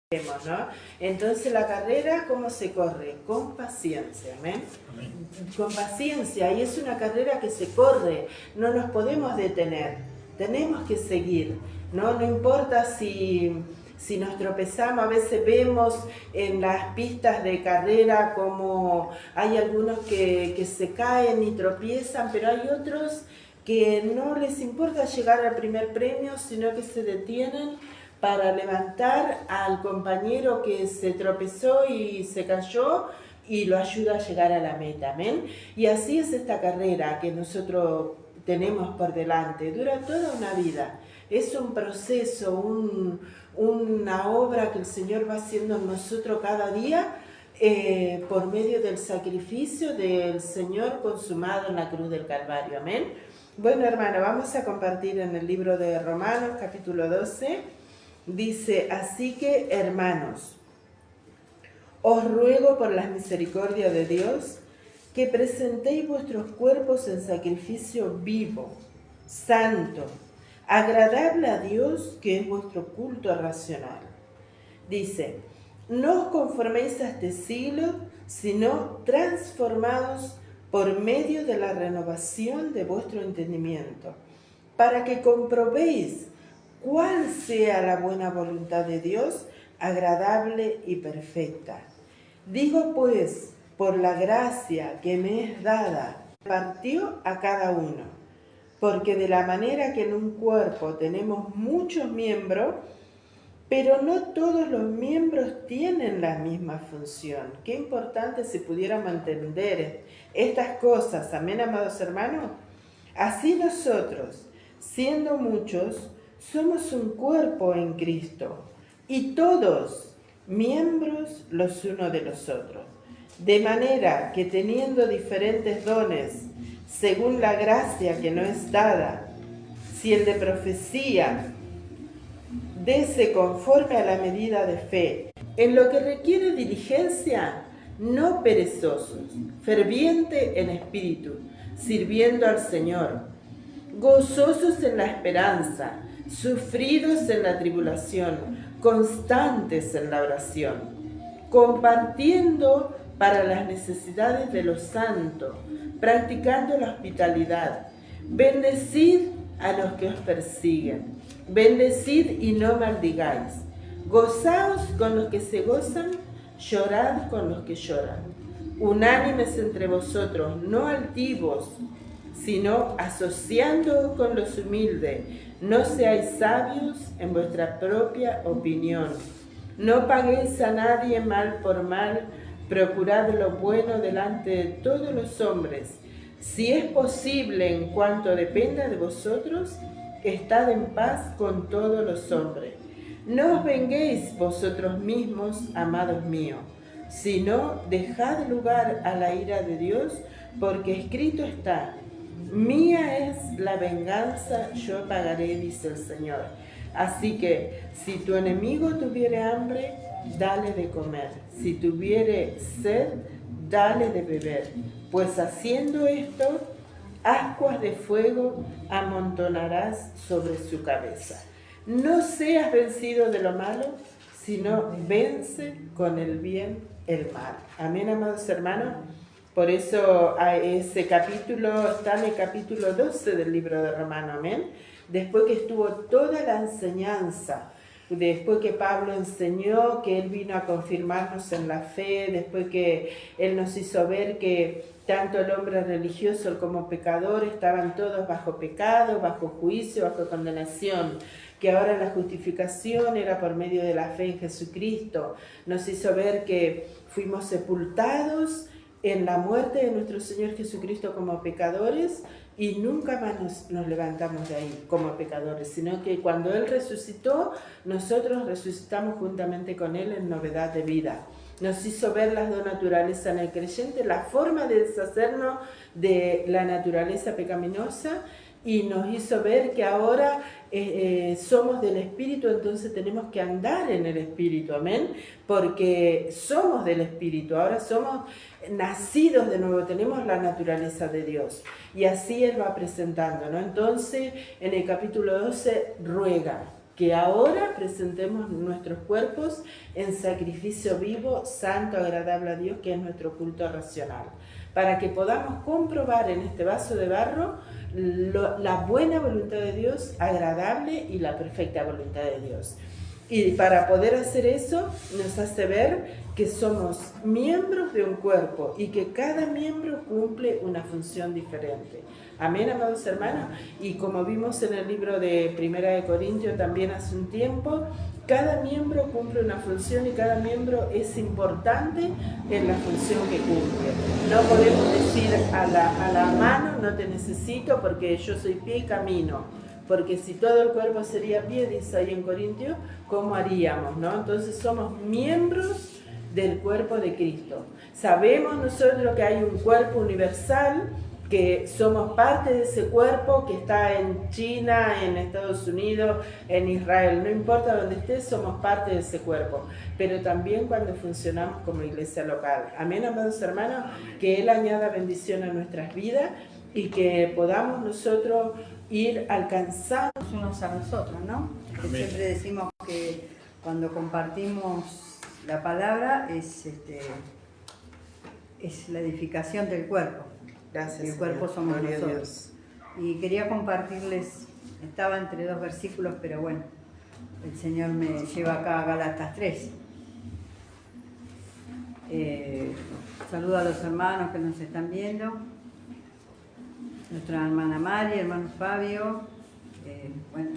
¿no? Entonces la carrera, ¿cómo se corre? Con paciencia, ¿amén? Amén. Con paciencia, y es una carrera que se corre, no nos podemos detener, tenemos que seguir, ¿no? No importa si nos tropezamos, a veces vemos en las pistas de carrera como hay algunos que se caen y tropiezan, pero hay otros que no les importa llegar al primer premio, sino que se detienen para levantar al compañero que se tropezó y se cayó y lo ayuda a llegar a la meta, ¿amén? Y así es esta carrera que nosotros tenemos por delante, dura toda una vida, es un proceso, una obra que el Señor va haciendo en nosotros cada día por medio del sacrificio del Señor consumado en la cruz del Calvario, amén. Bueno, hermano, vamos a compartir en el libro de Romanos, capítulo 12, dice, así que, hermanos, os ruego por las misericordias de Dios que presentéis vuestros cuerpos en sacrificio vivo, santo, agradable a Dios, que es vuestro culto racional. Dice, no os conforméis a este siglo, sino transformados por medio de la renovación de vuestro entendimiento, para que comprobéis cuál sea la buena voluntad de Dios, agradable y perfecta. Digo pues, por la gracia que me es dada, partió a cada uno, porque de la manera que en un cuerpo tenemos muchos miembros, pero no todos los miembros tienen la misma función. Qué importante si pudiéramos entender estas cosas, amén, amados hermanos. Así nosotros, siendo muchos, somos un cuerpo en Cristo, y todos miembros los unos de los otros. De manera que teniendo diferentes dones, según la gracia que nos es dada, si el de profecía, dese conforme a la medida de fe. En lo que requiere diligencia, no perezosos, ferviente en espíritu, sirviendo al Señor, gozosos en la esperanza, sufridos en la tribulación, constantes en la oración, compartiendo para las necesidades de los santos, practicando la hospitalidad. Bendecid a los que os persiguen, bendecid y no maldigáis. Gozaos con los que se gozan, llorad con los que lloran. Unánimes entre vosotros, no altivos, sino asociándoos con los humildes. No seáis sabios en vuestra propia opinión. No paguéis a nadie mal por mal, procurad lo bueno delante de todos los hombres. Si es posible, en cuanto dependa de vosotros, estad en paz con todos los hombres. No os venguéis vosotros mismos, amados míos, sino dejad lugar a la ira de Dios, porque escrito está, mía es la venganza, yo pagaré, dice el Señor. Así que, si tu enemigo tuviere hambre, dale de comer. Si tuviere sed, dale de beber. Pues haciendo esto, ascuas de fuego amontonarás sobre su cabeza. No seas vencido de lo malo, sino vence con el bien el mal. Amén, amados hermanos. Por eso ese capítulo está en el capítulo 12 del libro de Romanos, amén. Después que estuvo toda la enseñanza, después que Pablo enseñó, que él vino a confirmarnos en la fe, después que él nos hizo ver que tanto el hombre religioso como pecador estaban todos bajo pecado, bajo juicio, bajo condenación, que ahora la justificación era por medio de la fe en Jesucristo. Nos hizo ver que fuimos sepultados en la muerte de nuestro Señor Jesucristo como pecadores y nunca más nos levantamos de ahí como pecadores, sino que cuando Él resucitó, nosotros resucitamos juntamente con Él en novedad de vida. Nos hizo ver las dos naturalezas en el creyente, la forma de deshacernos de la naturaleza pecaminosa, y nos hizo ver que ahora somos del Espíritu, entonces tenemos que andar en el Espíritu, amén, porque somos del Espíritu, ahora somos nacidos de nuevo, tenemos la naturaleza de Dios, y así Él va presentando, ¿no? Entonces, en el capítulo 12, ruega, que ahora presentemos nuestros cuerpos en sacrificio vivo, santo, agradable a Dios, que es nuestro culto racional, para que podamos comprobar en este vaso de barro la buena voluntad de Dios, agradable y la perfecta voluntad de Dios. Y para poder hacer eso nos hace ver que somos miembros de un cuerpo y que cada miembro cumple una función diferente. Amén, amados hermanos. Y como vimos en el libro de Primera de Corintios también hace un tiempo, cada miembro cumple una función y cada miembro es importante en la función que cumple. No podemos decir a la mano, no te necesito porque yo soy pie y camino. Porque si todo el cuerpo sería pie, dice ahí en Corintios, ¿cómo haríamos, no? Entonces somos miembros del cuerpo de Cristo. Sabemos nosotros que hay un cuerpo universal, que somos parte de ese cuerpo que está en China, en Estados Unidos, en Israel, no importa dónde estés, somos parte de ese cuerpo. Pero también cuando funcionamos como iglesia local. Amén, amados hermanos, que Él añada bendición a nuestras vidas y que podamos nosotros ir alcanzando unos a nosotros, ¿no? Que siempre decimos que cuando compartimos la palabra es la edificación del cuerpo. Gracias. Y el cuerpo somos Gloria nosotros. Y quería compartirles, estaba entre dos versículos, pero bueno, el Señor me lleva acá a Gálatas 3. Saludo a los hermanos que nos están viendo. Nuestra hermana Mari, hermano Fabio,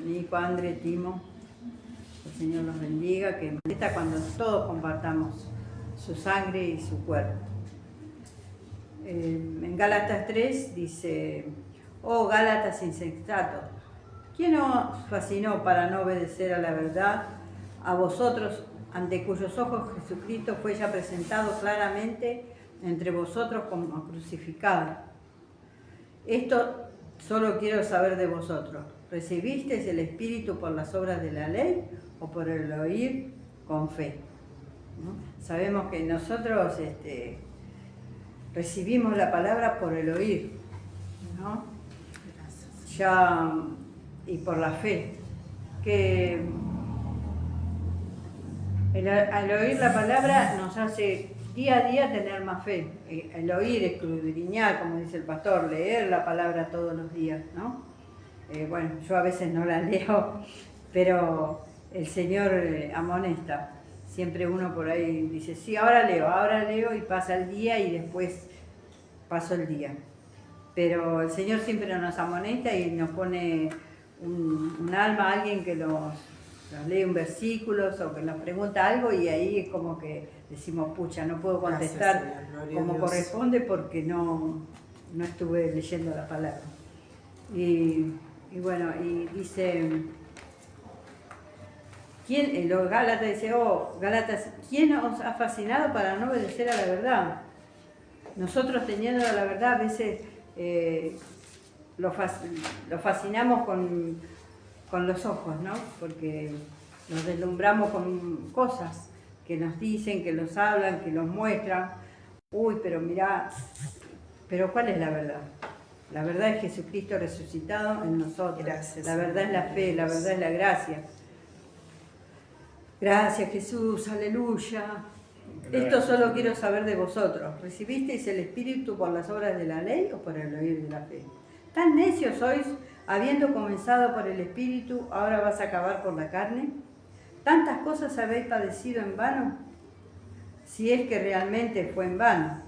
Nico, André, Timo, el Señor los bendiga, que está cuando todos compartamos su sangre y su cuerpo. En Gálatas 3 dice, oh Gálatas insensatos, ¿quién os fascinó para no obedecer a la verdad? A vosotros, ante cuyos ojos Jesucristo fue ya presentado claramente entre vosotros como crucificado. Esto solo quiero saber de vosotros. ¿Recibisteis el Espíritu por las obras de la ley o por el oír con fe? ¿No? Sabemos que nosotros recibimos la palabra por el oír, ¿no? Ya, y por la fe. Que al oír la palabra nos hace día a día tener más fe. El oír, escudriñar, como dice el pastor, leer la palabra todos los días, ¿no? Bueno, yo a veces no la leo, pero el Señor amonesta. Siempre uno por ahí dice, sí, ahora leo, y pasa el día y después paso el día. Pero el Señor siempre nos amonesta y nos pone un alma, alguien que nos lee un versículo o que nos pregunta algo, y ahí es como que decimos, pucha, no puedo contestar como corresponde porque no estuve leyendo la palabra. Y bueno, y dice, los Gálatas dice, oh Gálatas, ¿quién os ha fascinado para no obedecer a la verdad? Nosotros teniendo la verdad a veces lo fascinamos con los ojos, ¿no? Porque nos deslumbramos con cosas que nos dicen, que nos hablan, que nos muestran. Uy, pero mirá, pero ¿cuál es la verdad? La verdad es Jesucristo resucitado en nosotros. Gracias. La verdad es la fe, la verdad es la gracia. Gracias Jesús, aleluya. Gracias. Esto solo quiero saber de vosotros. ¿Recibisteis el Espíritu por las obras de la ley o por el oír de la fe? ¿Tan necios sois, habiendo comenzado por el Espíritu, ahora vas a acabar por la carne? ¿Tantas cosas habéis padecido en vano? Si es que realmente fue en vano.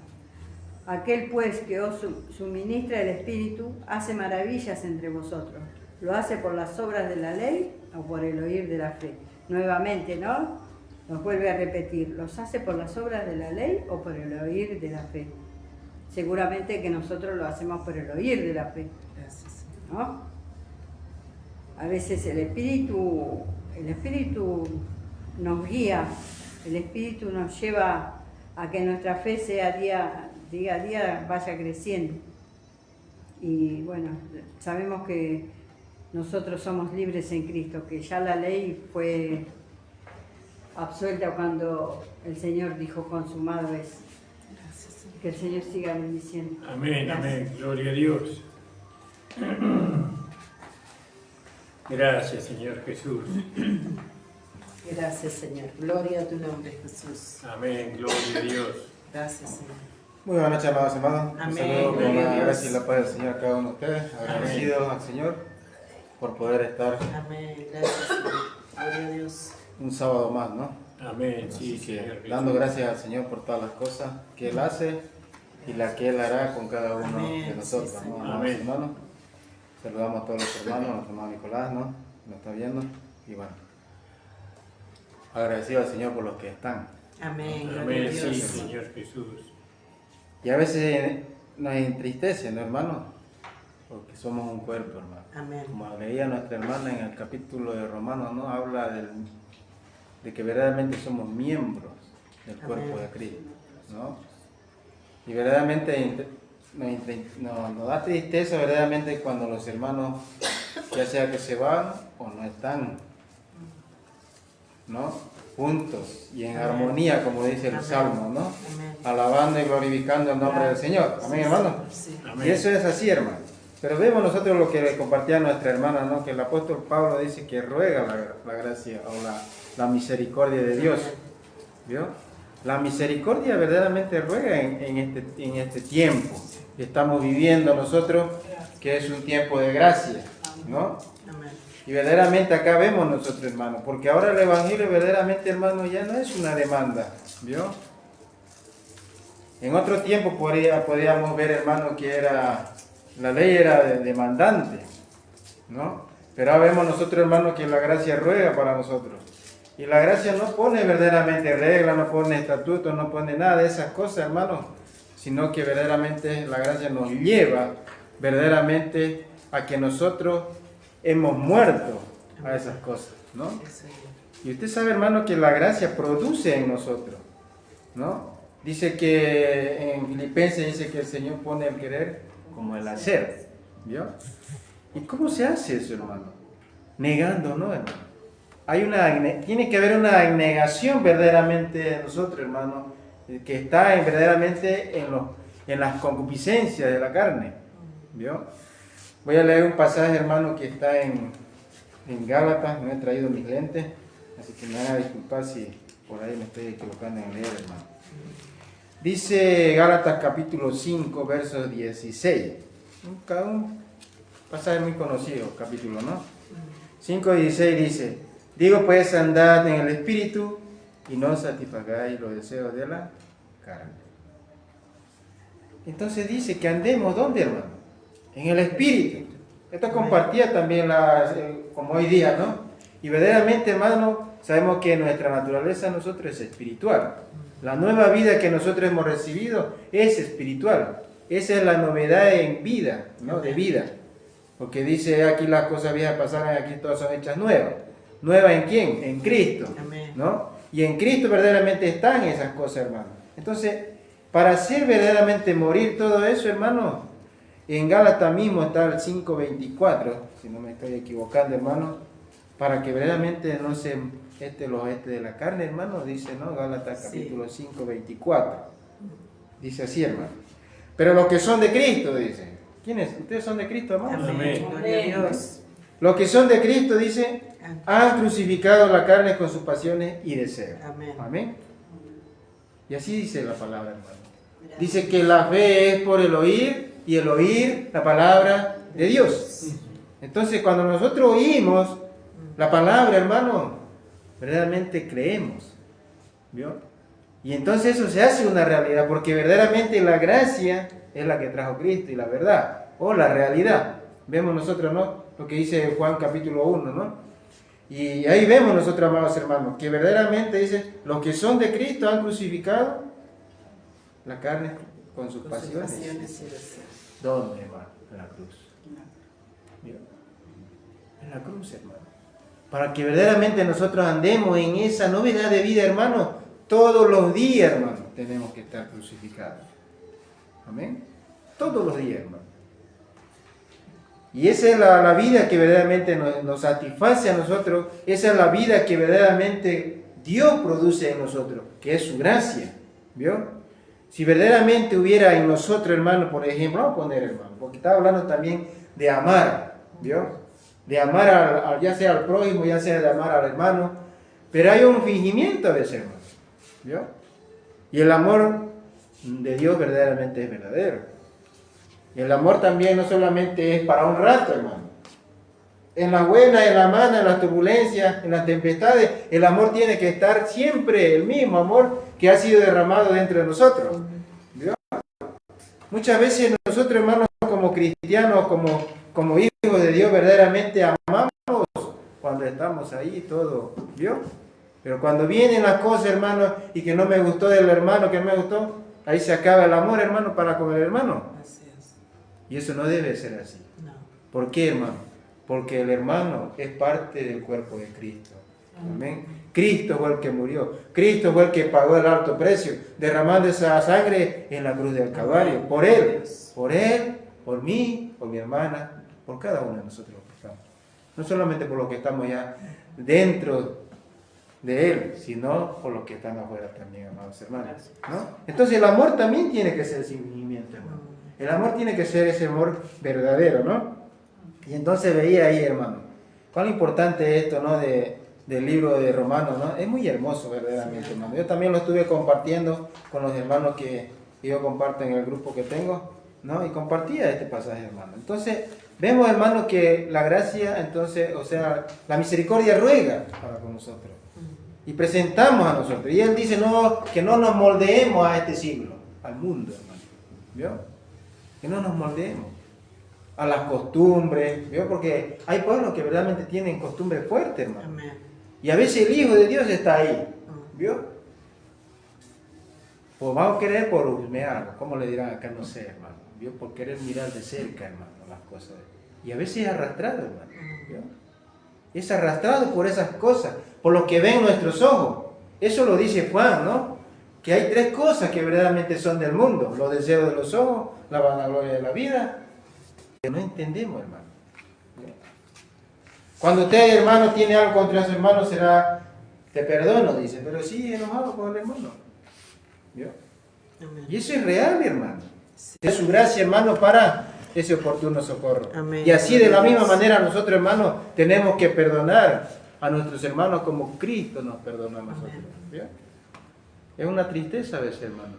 Aquel pues que os suministra el Espíritu hace maravillas entre vosotros. ¿Lo hace por las obras de la ley o por el oír de la fe? Nuevamente, ¿no? Nos vuelve a repetir, ¿los hace por las obras de la ley o por el oír de la fe? Seguramente que nosotros lo hacemos por el oír de la fe, ¿no? A veces el Espíritu nos guía, el Espíritu nos lleva a que nuestra fe sea día a día vaya creciendo. Y bueno, sabemos que nosotros somos libres en Cristo, que ya la ley fue absuelta cuando el Señor dijo consumado es. Gracias. Que el Señor siga bendiciendo. Amén, Gracias. amén, gloria a Dios. Gracias, Señor Jesús. Gracias, Señor. Gloria a tu nombre, Jesús. Amén, gloria a Dios. Gracias, Señor. Muy buenas noches, amados hermanos. Amén. Un saludo con Gloria a la Dios. gracia y la paz del Señor a cada uno de ustedes. Agradecidos al Señor por poder estar Amén. Gracias, Señor. Gloria a Dios. un sábado más, ¿no? Amén, sí, Así que, Señor Jesús. dando gracias al Señor por todas las cosas que Él hace y las que Él hará con cada uno Amén, de nosotros, sí, ¿no? Señor. Amados Amén. hermanos. Saludamos a todos los hermanos, a nuestro hermano Nicolás, ¿no? Nos está viendo. Y bueno, agradecido al Señor por los que están. Amén. Gloria a Amén, sí, Dios. Señor Jesús. Y a veces nos entristece, ¿no, hermano? Porque somos un cuerpo, hermano. Amén. Como leía nuestra hermana en el capítulo de Romanos, ¿no? Habla de que verdaderamente somos miembros del cuerpo Amén. de Cristo, ¿no? Y verdaderamente nos da tristeza verdaderamente cuando los hermanos, ya sea que se van o no están, ¿no? Juntos y en Amén. armonía, como dice el Amén. Salmo, ¿no? Amén. Alabando y glorificando el nombre del Señor. Amén, Sí, hermano. Señor, sí. Amén. Y eso es así, hermano. Pero vemos nosotros lo que le compartía nuestra hermana, ¿no? Que el apóstol Pablo dice que ruega la gracia o la misericordia de Dios. ¿Vio? La misericordia verdaderamente ruega en este tiempo que estamos viviendo nosotros, que es un tiempo de gracia, ¿no? Amén. Y verdaderamente acá vemos nosotros, hermano, porque ahora el Evangelio verdaderamente, hermano, ya no es una demanda, ¿vio? En otro tiempo podíamos ver, hermano, que la ley era demandante, ¿no? Pero ahora vemos nosotros, hermano, que la gracia ruega para nosotros. Y la gracia no pone verdaderamente reglas, no pone estatutos, no pone nada de esas cosas, hermano, sino que verdaderamente la gracia nos lleva verdaderamente a que nosotros hemos muerto a esas cosas, ¿no? Sí, Señor. Y usted sabe, hermano, que la gracia produce en nosotros, ¿no? Dice que en Filipenses dice que el Señor pone el querer como el hacer, ¿vio? ¿Y cómo se hace eso, hermano? Negando, ¿no, hermano? Tiene que haber una negación verdaderamente de nosotros, hermano, que está verdaderamente en las concupiscencias de la carne, ¿vio? Voy a leer un pasaje, hermano, que está en Gálatas. No he traído mis lentes, así que me van a disculpar si por ahí me estoy equivocando en leer, hermano. Dice Gálatas capítulo 5, versos 16. Un pasaje muy conocido, capítulo, ¿no? 5:16 dice: digo pues, andad en el Espíritu y no satisfagáis los deseos de la carne. Entonces dice que andemos, ¿dónde, hermano? En el Espíritu. Esto compartía también como hoy día, ¿no? Y verdaderamente, hermano, sabemos que nuestra naturaleza nosotros es espiritual. La nueva vida que nosotros hemos recibido es espiritual. Esa es la novedad en vida, ¿no? De vida. Porque dice aquí las cosas viejas pasaron, aquí todas son hechas nuevas. ¿Nueva en quién? En Cristo, Amén. ¿no? Y en Cristo verdaderamente están esas cosas, hermano. Entonces, para hacer verdaderamente morir todo eso, hermano, en Gálatas mismo está el 5:24, si no me estoy equivocando, hermano, para que verdaderamente no se los de la carne, hermano, dice, ¿no? Gálatas capítulo 5:24. Dice así, hermano. Pero los que son de Cristo, dice. ¿Quiénes? ¿Ustedes son de Cristo, hermano? Amén. Gloria a Dios. Los que son de Cristo, dice, han crucificado la carne con sus pasiones y deseos. Amén. Amén. Y así dice la palabra, hermano. Dice que la fe es por el oír y el oír la palabra de Dios. Entonces, cuando nosotros oímos la palabra, hermano, verdaderamente creemos. ¿Vio? Y entonces eso se hace una realidad, porque verdaderamente la gracia es la que trajo Cristo y la verdad, o la realidad. Vemos nosotros, ¿no? Lo que dice Juan capítulo 1, ¿no? Y ahí vemos nosotros, amados hermanos, que verdaderamente dice, los que son de Cristo han crucificado la carne con sus pasiones. y deseos. ¿Dónde, hermano? En la cruz. ¿Vio? En la cruz, hermano. Para que verdaderamente nosotros andemos en esa novedad de vida, hermano, todos los días, hermano, tenemos que estar crucificados. Amén. Todos los días, hermano. Y esa es la vida que verdaderamente nos satisface a nosotros. Esa es la vida que verdaderamente Dios produce en nosotros, que es su gracia. ¿Vio? Si verdaderamente hubiera en nosotros, hermano, por ejemplo, vamos a poner, hermano, porque estaba hablando también de amar. ¿Vio? de amar ya sea al prójimo, ya sea de amar al hermano, pero hay un fingimiento a veces, hermano. ¿Vio? Y el amor de Dios verdaderamente es verdadero. Y el amor también no solamente es para un rato, hermano. En las buenas, en las malas, en las turbulencias, en las tempestades, el amor tiene que estar siempre, el mismo amor que ha sido derramado dentro de nosotros. ¿Vio? Muchas veces nosotros, hermanos, como cristianos, como hijos de Dios, verdaderamente amamos cuando estamos ahí, todo, ¿vio? Pero cuando vienen las cosas, hermano, y que no me gustó del hermano, que no me gustó, ahí se acaba el amor, hermano, para con el hermano. Así es. Y eso no debe ser así. No. ¿Por qué, hermano? Porque el hermano es parte del cuerpo de Cristo. Amén. Cristo fue el que murió. Cristo fue el que pagó el alto precio, derramando esa sangre en la cruz del Calvario. Por Él, por mí, por mi hermana, por cada uno de nosotros los que estamos. No solamente por los que estamos ya dentro de Él, sino por los que están afuera también, amados hermanos, ¿no? Entonces el amor también tiene que ser sin fingimiento, hermano. El amor tiene que ser ese amor verdadero, ¿no? Y entonces veía ahí, hermano, cuán importante es esto, ¿no? Del libro de Romanos, ¿no? Es muy hermoso verdaderamente, hermano. Yo también lo estuve compartiendo con los hermanos que yo comparto en el grupo que tengo, ¿no? Y compartía este pasaje, hermano. Entonces, vemos, hermano, que la gracia, entonces, o sea, la misericordia ruega para con nosotros. Y presentamos a nosotros. Y Él dice, no, que no nos moldeemos a este siglo, al mundo, hermano. ¿Vio? Que no nos moldeemos a las costumbres, ¿vio? Porque hay pueblos que verdaderamente tienen costumbres fuertes, hermano. Amén. Y a veces el Hijo de Dios está ahí, ¿vio? Pues vamos a querer por husmear, ¿cómo le dirán acá? No sé, hermano, ¿vio? Por querer mirar de cerca, hermano, las cosas. Y a veces es arrastrado, hermano, ¿vio? Es arrastrado por esas cosas, por lo que ven nuestros ojos. Eso lo dice Juan, ¿no? Que hay tres cosas que verdaderamente son del mundo: los deseos de los ojos, la vanagloria de la vida, que no entendemos, hermano. Cuando usted, hermano, tiene algo contra su hermano, será, te perdono, dice, pero sí enojado con el hermano. ¿Vio? Amén. Y eso es real, mi hermano. Es su gracia, hermano, para ese oportuno socorro. Amén. Y así, de la misma manera, nosotros, hermanos, tenemos que perdonar a nuestros hermanos como Cristo nos perdonó a nosotros. ¿Vio? Es una tristeza a veces, hermano,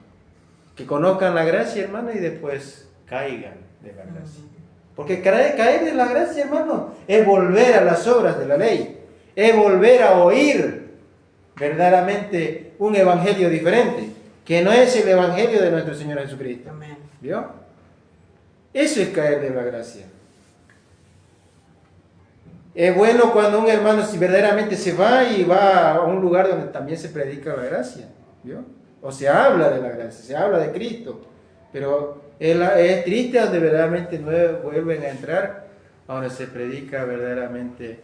que conozcan la gracia, hermano, y después caigan de la gracia. Porque caer de la gracia, hermano, es volver a las obras de la ley, es volver a oír verdaderamente un evangelio diferente, que no es el evangelio de nuestro Señor Jesucristo. Amén. ¿Vio? Eso es caer de la gracia. Es bueno cuando un hermano si verdaderamente se va y va a un lugar donde también se predica la gracia, ¿vio? O se habla de la gracia, se habla de Cristo, pero es triste donde verdaderamente no vuelven a entrar, a donde se predica verdaderamente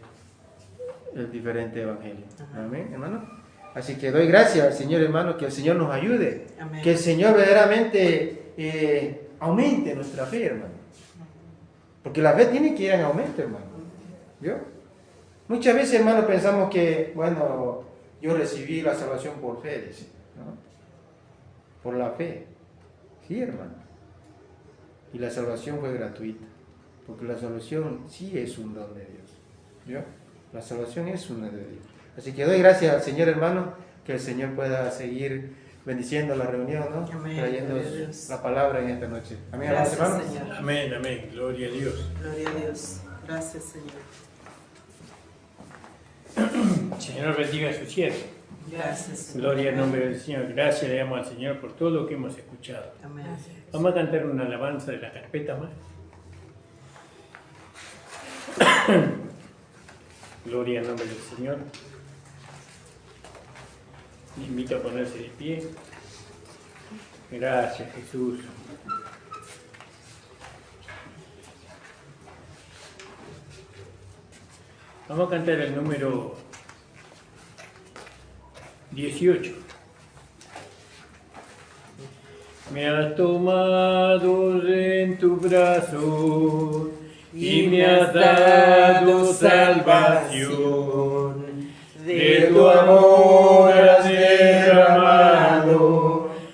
el diferente evangelio. Amén, hermano. Así que doy gracias al Señor, hermano, que el Señor nos ayude, Amén. que el Señor verdaderamente aumente nuestra fe, hermano. Porque la fe tiene que ir en aumento, hermano. ¿Vio? Muchas veces, hermano, pensamos que, bueno, yo recibí la salvación por fe, dice, ¿no? Por la fe. Sí, hermano. Y la salvación fue gratuita. Porque la salvación sí es un don de Dios. ¿Vio? La salvación es un don de Dios. Así que doy gracias al Señor, hermano, que el Señor pueda seguir bendiciendo la reunión, ¿no? Amén. Trayendo Gloria a Dios. la palabra en esta noche. Amén, Gracias, hermanos. Señor. Amén, amén. Gloria a Dios. Gloria a Dios. Gracias, Señor. Señor bendiga a su siervo. Gracias, Señor. Gloria al nombre del Señor. Gracias le damos al Señor por todo lo que hemos escuchado. Amén. Vamos a cantar una alabanza de la carpeta más. Gloria al nombre del Señor. Le invito a ponerse de pie. Gracias, Jesús. Vamos a cantar el número 18. Me has tomado en tu brazo y me has dado salvación. De tu amor has derramado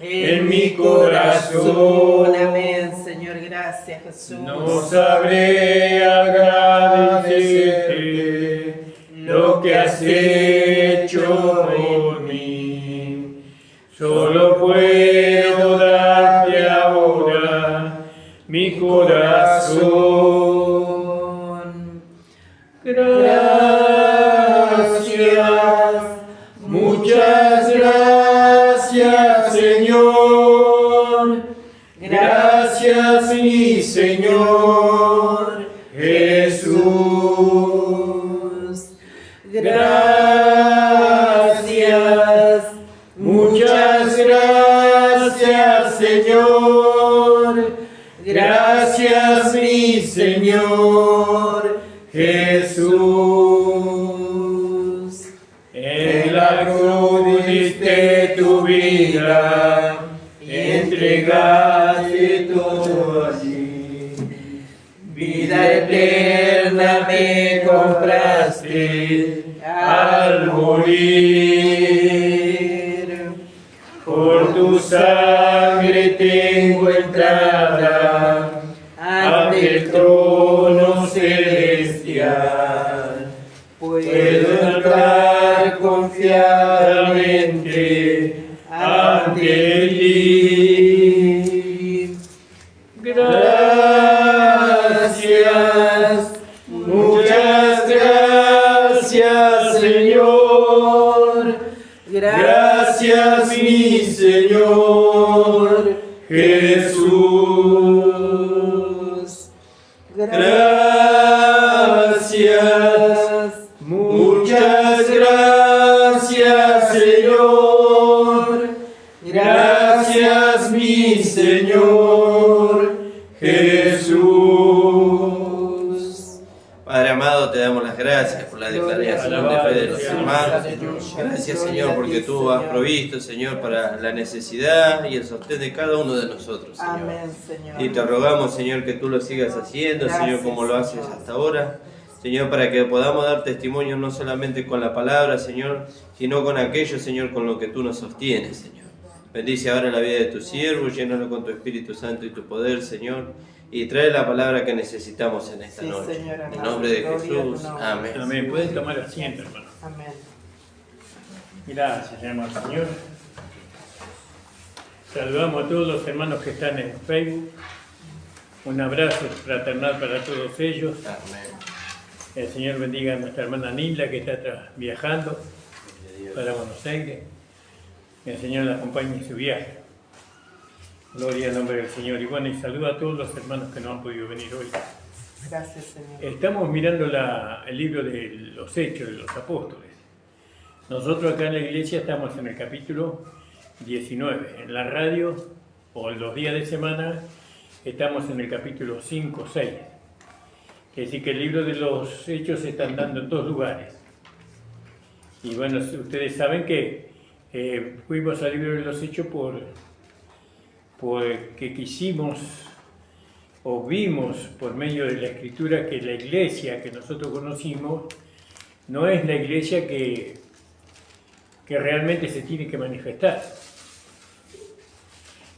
en mi corazón. Amén, Señor. Gracias, Jesús. No sabré agradecer Solo puedo darte ahora mi corazón. Gracias, muchas gracias, Señor. Gracias, mi Señor Jesús. Gracias, muchas gracias, Señor. Gracias, mi Señor Jesús. En la cruz diste tu vida, entregaste todo allí. Vida eterna me compraste al morir. Por tu sangre tengo entrada ante el trono celestial. Puedo entrar confiadamente ante ti. Gracias, muchas gracias, Señor. Gracias, mi Señor Jesús. Gracias, muchas gracias, Señor. Gracias, mi Señor Jesús. Padre amado, te damos las gracias por la declaración de fe de los hermanos. Gracias, Señor, porque tú has provisto, Señor, para la necesidad y el sostén de cada uno de nosotros, Señor. Amén, Señor. Y te rogamos, Señor, que tú lo sigas haciendo, Señor, como lo haces hasta ahora. Señor, para que podamos dar testimonio no solamente con la palabra, Señor, sino con aquello, Señor, con lo que tú nos sostienes, Señor. Bendice ahora la vida de tu siervo, llénalo con tu Espíritu Santo y tu poder, Señor, y trae la palabra que necesitamos en esta noche. Señor, En nombre de gloria a tu Jesús, nombre. amén. Amén. Pueden tomar asiento, hermano. Amén. Gracias, hermano Señor. Saludamos a todos los hermanos que están en Facebook. Un abrazo fraternal para todos ellos. Amén. El Señor bendiga a nuestra hermana Nilda que está viajando para Buenos Aires. El Señor la acompañe en su viaje. Gloria al nombre del Señor. Y bueno, y saludo a todos los hermanos que no han podido venir hoy. Gracias, Señor. Estamos mirando el libro de los Hechos de los Apóstoles. Nosotros acá en la iglesia estamos en el capítulo 19. En la radio, o en los días de semana, estamos en el capítulo 5, 6. Es decir, que el libro de los Hechos se están dando en dos lugares. Y bueno, ustedes saben que fuimos al libro de los Hechos porque quisimos o vimos por medio de la Escritura que la iglesia que nosotros conocimos no es la iglesia que realmente se tiene que manifestar.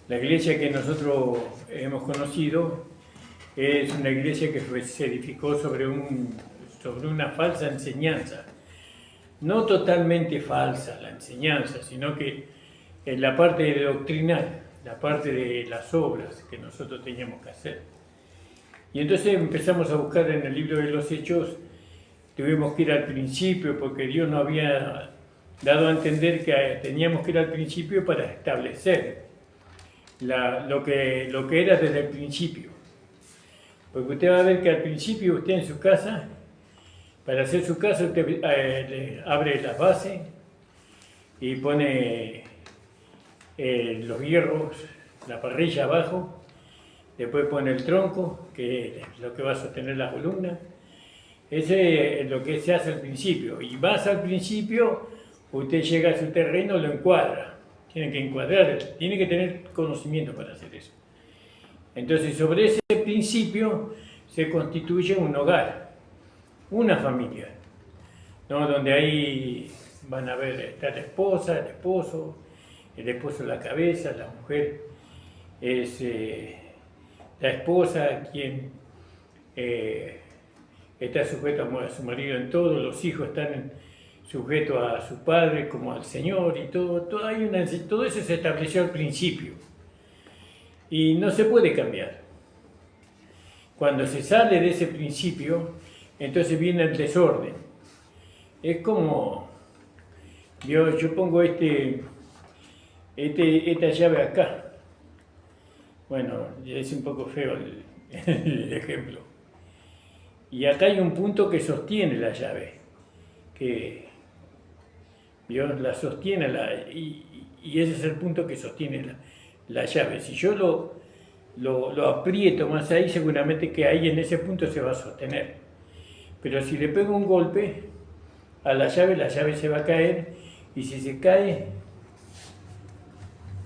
La iglesia que nosotros hemos conocido es una iglesia que se edificó sobre una falsa enseñanza. No totalmente falsa la enseñanza, sino que en la parte doctrinal, la parte de las obras que nosotros teníamos que hacer. Y entonces empezamos a buscar en el libro de los Hechos, tuvimos que ir al principio porque Dios nos había dado a entender que teníamos que ir al principio para establecer lo que era desde el principio. Porque usted va a ver que al principio usted en su casa, para hacer su casa, usted le abre las bases y pone los hierros, la parrilla abajo, después pone el tronco, que es lo que va a sostener la columna. Ese es lo que se hace al principio. Y más al principio, usted llega a su terreno, lo encuadra. Tiene que encuadrar, tiene que tener conocimiento para hacer eso. Entonces, sobre ese principio se constituye un hogar, una familia, ¿no? Donde ahí van a ver, está la esposa, el esposo la cabeza, la mujer es la esposa quien está sujeto a su marido en todo, los hijos están sujeto a su padre como al Señor y todo eso se estableció al principio y no se puede cambiar. Cuando se sale de ese principio, entonces viene el desorden. Es como, yo pongo esta llave acá. Bueno, es un poco feo el ejemplo. Y acá hay un punto que sostiene la llave, que Dios la sostiene y ese es el punto que sostiene la llave. Si yo lo aprieto más ahí, seguramente que ahí en ese punto se va a sostener. Pero si le pego un golpe a la llave se va a caer y si se cae,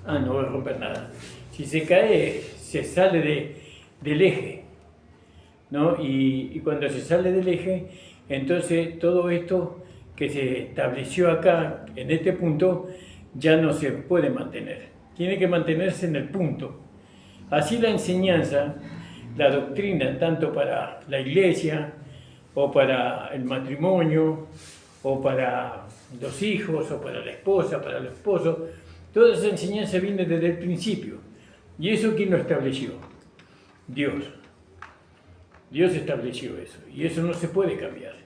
no voy a romper nada. Si se cae, se sale del eje, ¿no? Y cuando se sale del eje, entonces todo esto que se estableció acá, en este punto, ya no se puede mantener. Tiene que mantenerse en el punto. Así la enseñanza, la doctrina, tanto para la iglesia, o para el matrimonio, o para los hijos, o para la esposa, para el esposo, toda esa enseñanza viene desde el principio. ¿Y eso quién lo estableció? Dios. Dios estableció eso, y eso no se puede cambiar.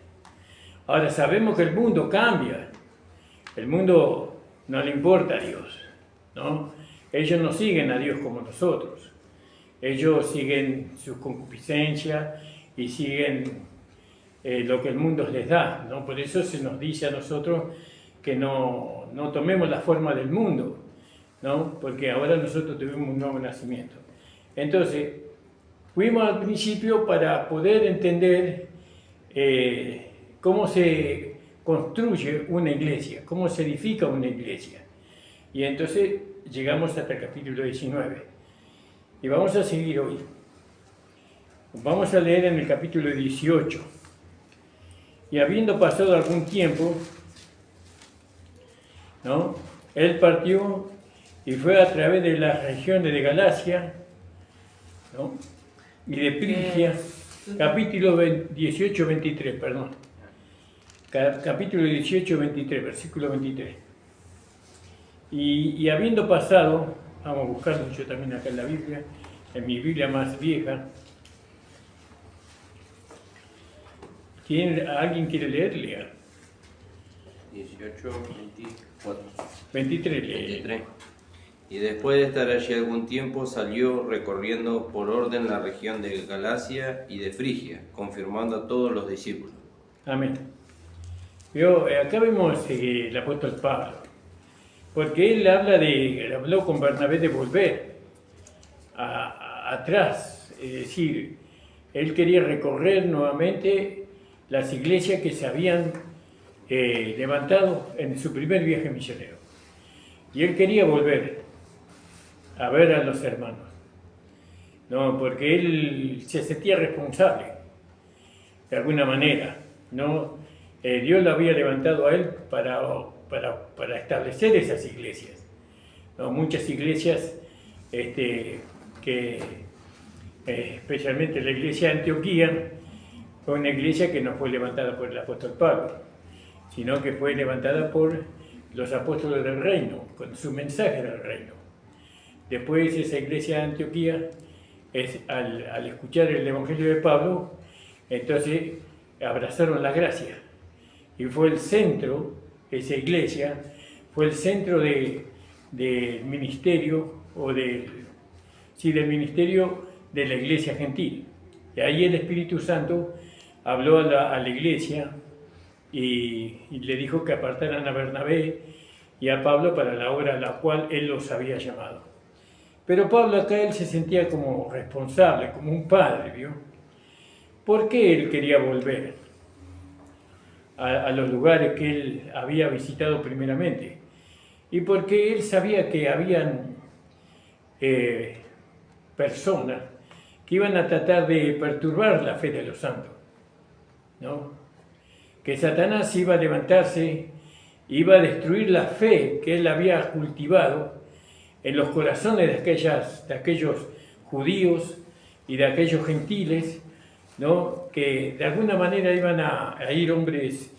Ahora sabemos que el mundo cambia. El mundo no le importa a Dios, ¿no? Ellos no siguen a Dios como nosotros. Ellos siguen su concupiscencia y siguen lo que el mundo les da, ¿no? Por eso se nos dice a nosotros que no tomemos la forma del mundo, ¿no? Porque ahora nosotros tuvimos un nuevo nacimiento. Entonces, fuimos al principio para poder entender cómo se construye una iglesia, cómo se edifica una iglesia. Y entonces llegamos hasta el capítulo 19. Y vamos a seguir hoy. Vamos a leer en el capítulo 18. Y habiendo pasado algún tiempo, ¿no?, él partió y fue a través de las regiones de Galacia, ¿no?, y de Frigia, capítulo 18, 23, perdón. Capítulo 18, 23, versículo 23. Y habiendo pasado, vamos a buscarlo yo también acá en la Biblia, en mi Biblia más vieja. ¿Alguien quiere leer? Lea. 18, 24. 23, lee. 23. Y después de estar allí algún tiempo, salió recorriendo por orden la región de Galacia y de Frigia, confirmando a todos los discípulos. Amén. Acá vemos el apóstol Pablo, porque él habló con Bernabé de volver atrás, es decir, él quería recorrer nuevamente las iglesias que se habían levantado en su primer viaje misionero. Y él quería volver a ver a los hermanos, ¿no? Porque él se sentía responsable, de alguna manera, ¿no? Dios lo había levantado a él para establecer esas iglesias, ¿no? Muchas iglesias, especialmente la iglesia de Antioquía, fue una iglesia que no fue levantada por el apóstol Pablo, sino que fue levantada por los apóstoles del reino, con su mensaje del reino. Después esa iglesia de Antioquía, al escuchar el evangelio de Pablo, entonces abrazaron la gracia. Y fue el centro, esa iglesia, fue el centro del ministerio, del ministerio de la iglesia gentil. Y ahí el Espíritu Santo habló a la iglesia y le dijo que apartaran a Bernabé y a Pablo para la obra a la cual él los había llamado. Pero Pablo acá él se sentía como responsable, como un padre, ¿vio? ¿Por qué él quería volver a los lugares que él había visitado primeramente? Y porque él sabía que habían personas que iban a tratar de perturbar la fe de los santos, ¿no? Que Satanás iba a levantarse, iba a destruir la fe que él había cultivado en los corazones de aquellos judíos y de aquellos gentiles, ¿no? Que de alguna manera iban a ir hombres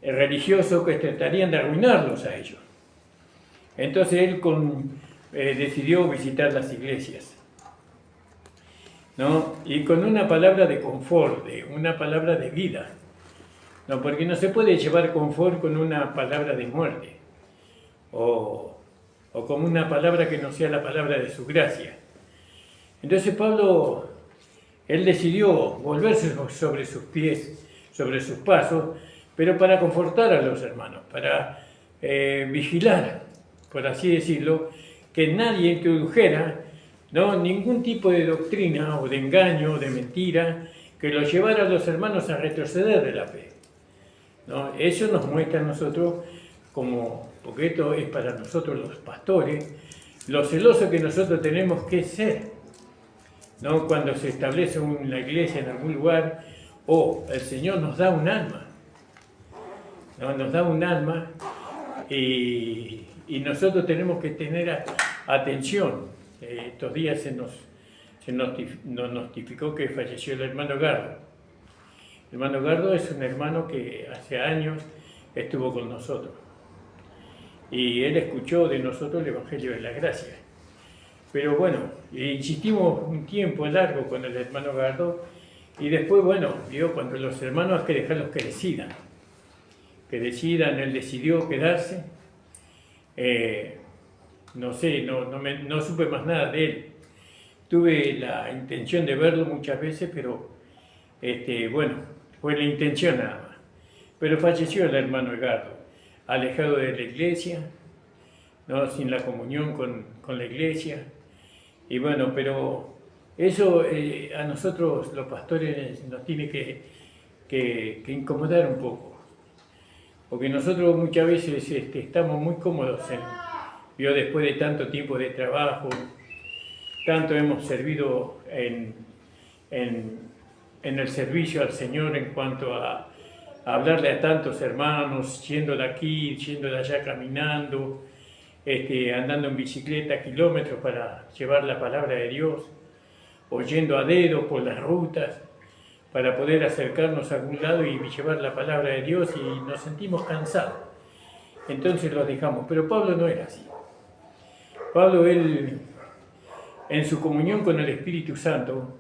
religiosos que tratarían de arruinarlos a ellos. Entonces él decidió visitar las iglesias, ¿no? Y con una palabra de confort, una palabra de vida, ¿no? Porque no se puede llevar confort con una palabra de muerte o con una palabra que no sea la palabra de su gracia. Entonces Pablo, él decidió volverse sobre sus pies, sobre sus pasos, pero para confortar a los hermanos, para vigilar, por así decirlo, que nadie introdujera, ¿no?, ningún tipo de doctrina o de engaño o de mentira que los llevara a los hermanos a retroceder de la fe, ¿no? Eso nos muestra a nosotros porque esto es para nosotros los pastores, lo celoso que nosotros tenemos que ser, ¿no? Cuando se establece una iglesia en algún lugar, el Señor nos da un alma, ¿no? Nos da un alma y nosotros tenemos que tener atención. Estos días se nos notificó que falleció el hermano Gardo. El hermano Gardo es un hermano que hace años estuvo con nosotros y él escuchó de nosotros el Evangelio de la Gracia. Pero bueno, insistimos un tiempo largo con el hermano Gardo y después, bueno, cuando los hermanos hay que dejarlos que decidan, él decidió quedarse. No sé, no supe más nada de él. Tuve la intención de verlo muchas veces, pero bueno, fue la intención nada más. Pero falleció el hermano Edgardo, alejado de la iglesia, ¿no?, sin la comunión con la iglesia. Y bueno, pero eso a nosotros los pastores nos tiene que incomodar un poco. Porque nosotros muchas veces estamos muy cómodos después de tanto tiempo de trabajo, tanto hemos servido en el servicio al Señor en cuanto a hablarle a tantos hermanos, yendo de aquí, yendo de allá caminando, andando en bicicleta kilómetros para llevar la palabra de Dios, o yendo a dedo por las rutas para poder acercarnos a algún lado y llevar la palabra de Dios, y nos sentimos cansados. Entonces los dejamos. Pero Pablo no era así. Pablo, él, en su comunión con el Espíritu Santo,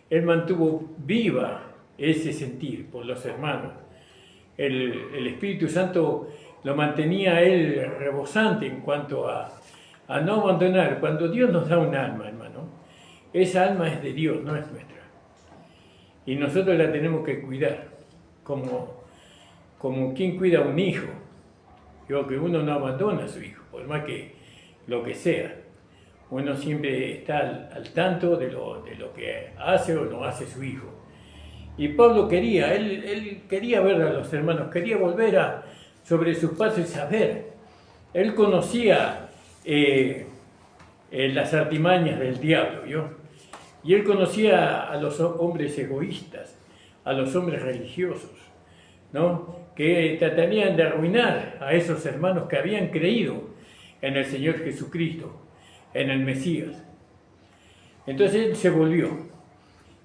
él mantuvo viva ese sentir por los hermanos. El Espíritu Santo lo mantenía a él rebosante en cuanto a no abandonar. Cuando Dios nos da un alma, hermano, esa alma es de Dios, no es nuestra. Y nosotros la tenemos que cuidar, como quien cuida a un hijo. Que uno no abandona a su hijo, por más que lo que sea. Uno siempre está al tanto de lo que hace o no hace su hijo. Y Pablo él quería ver a los hermanos, quería volver sobre sus pasos y saber. Él conocía las artimañas del diablo, ¿vio? Y él conocía a los hombres egoístas, a los hombres religiosos, ¿no?, que tratarían de arruinar a esos hermanos que habían creído en el Señor Jesucristo, en el Mesías. Entonces él se volvió,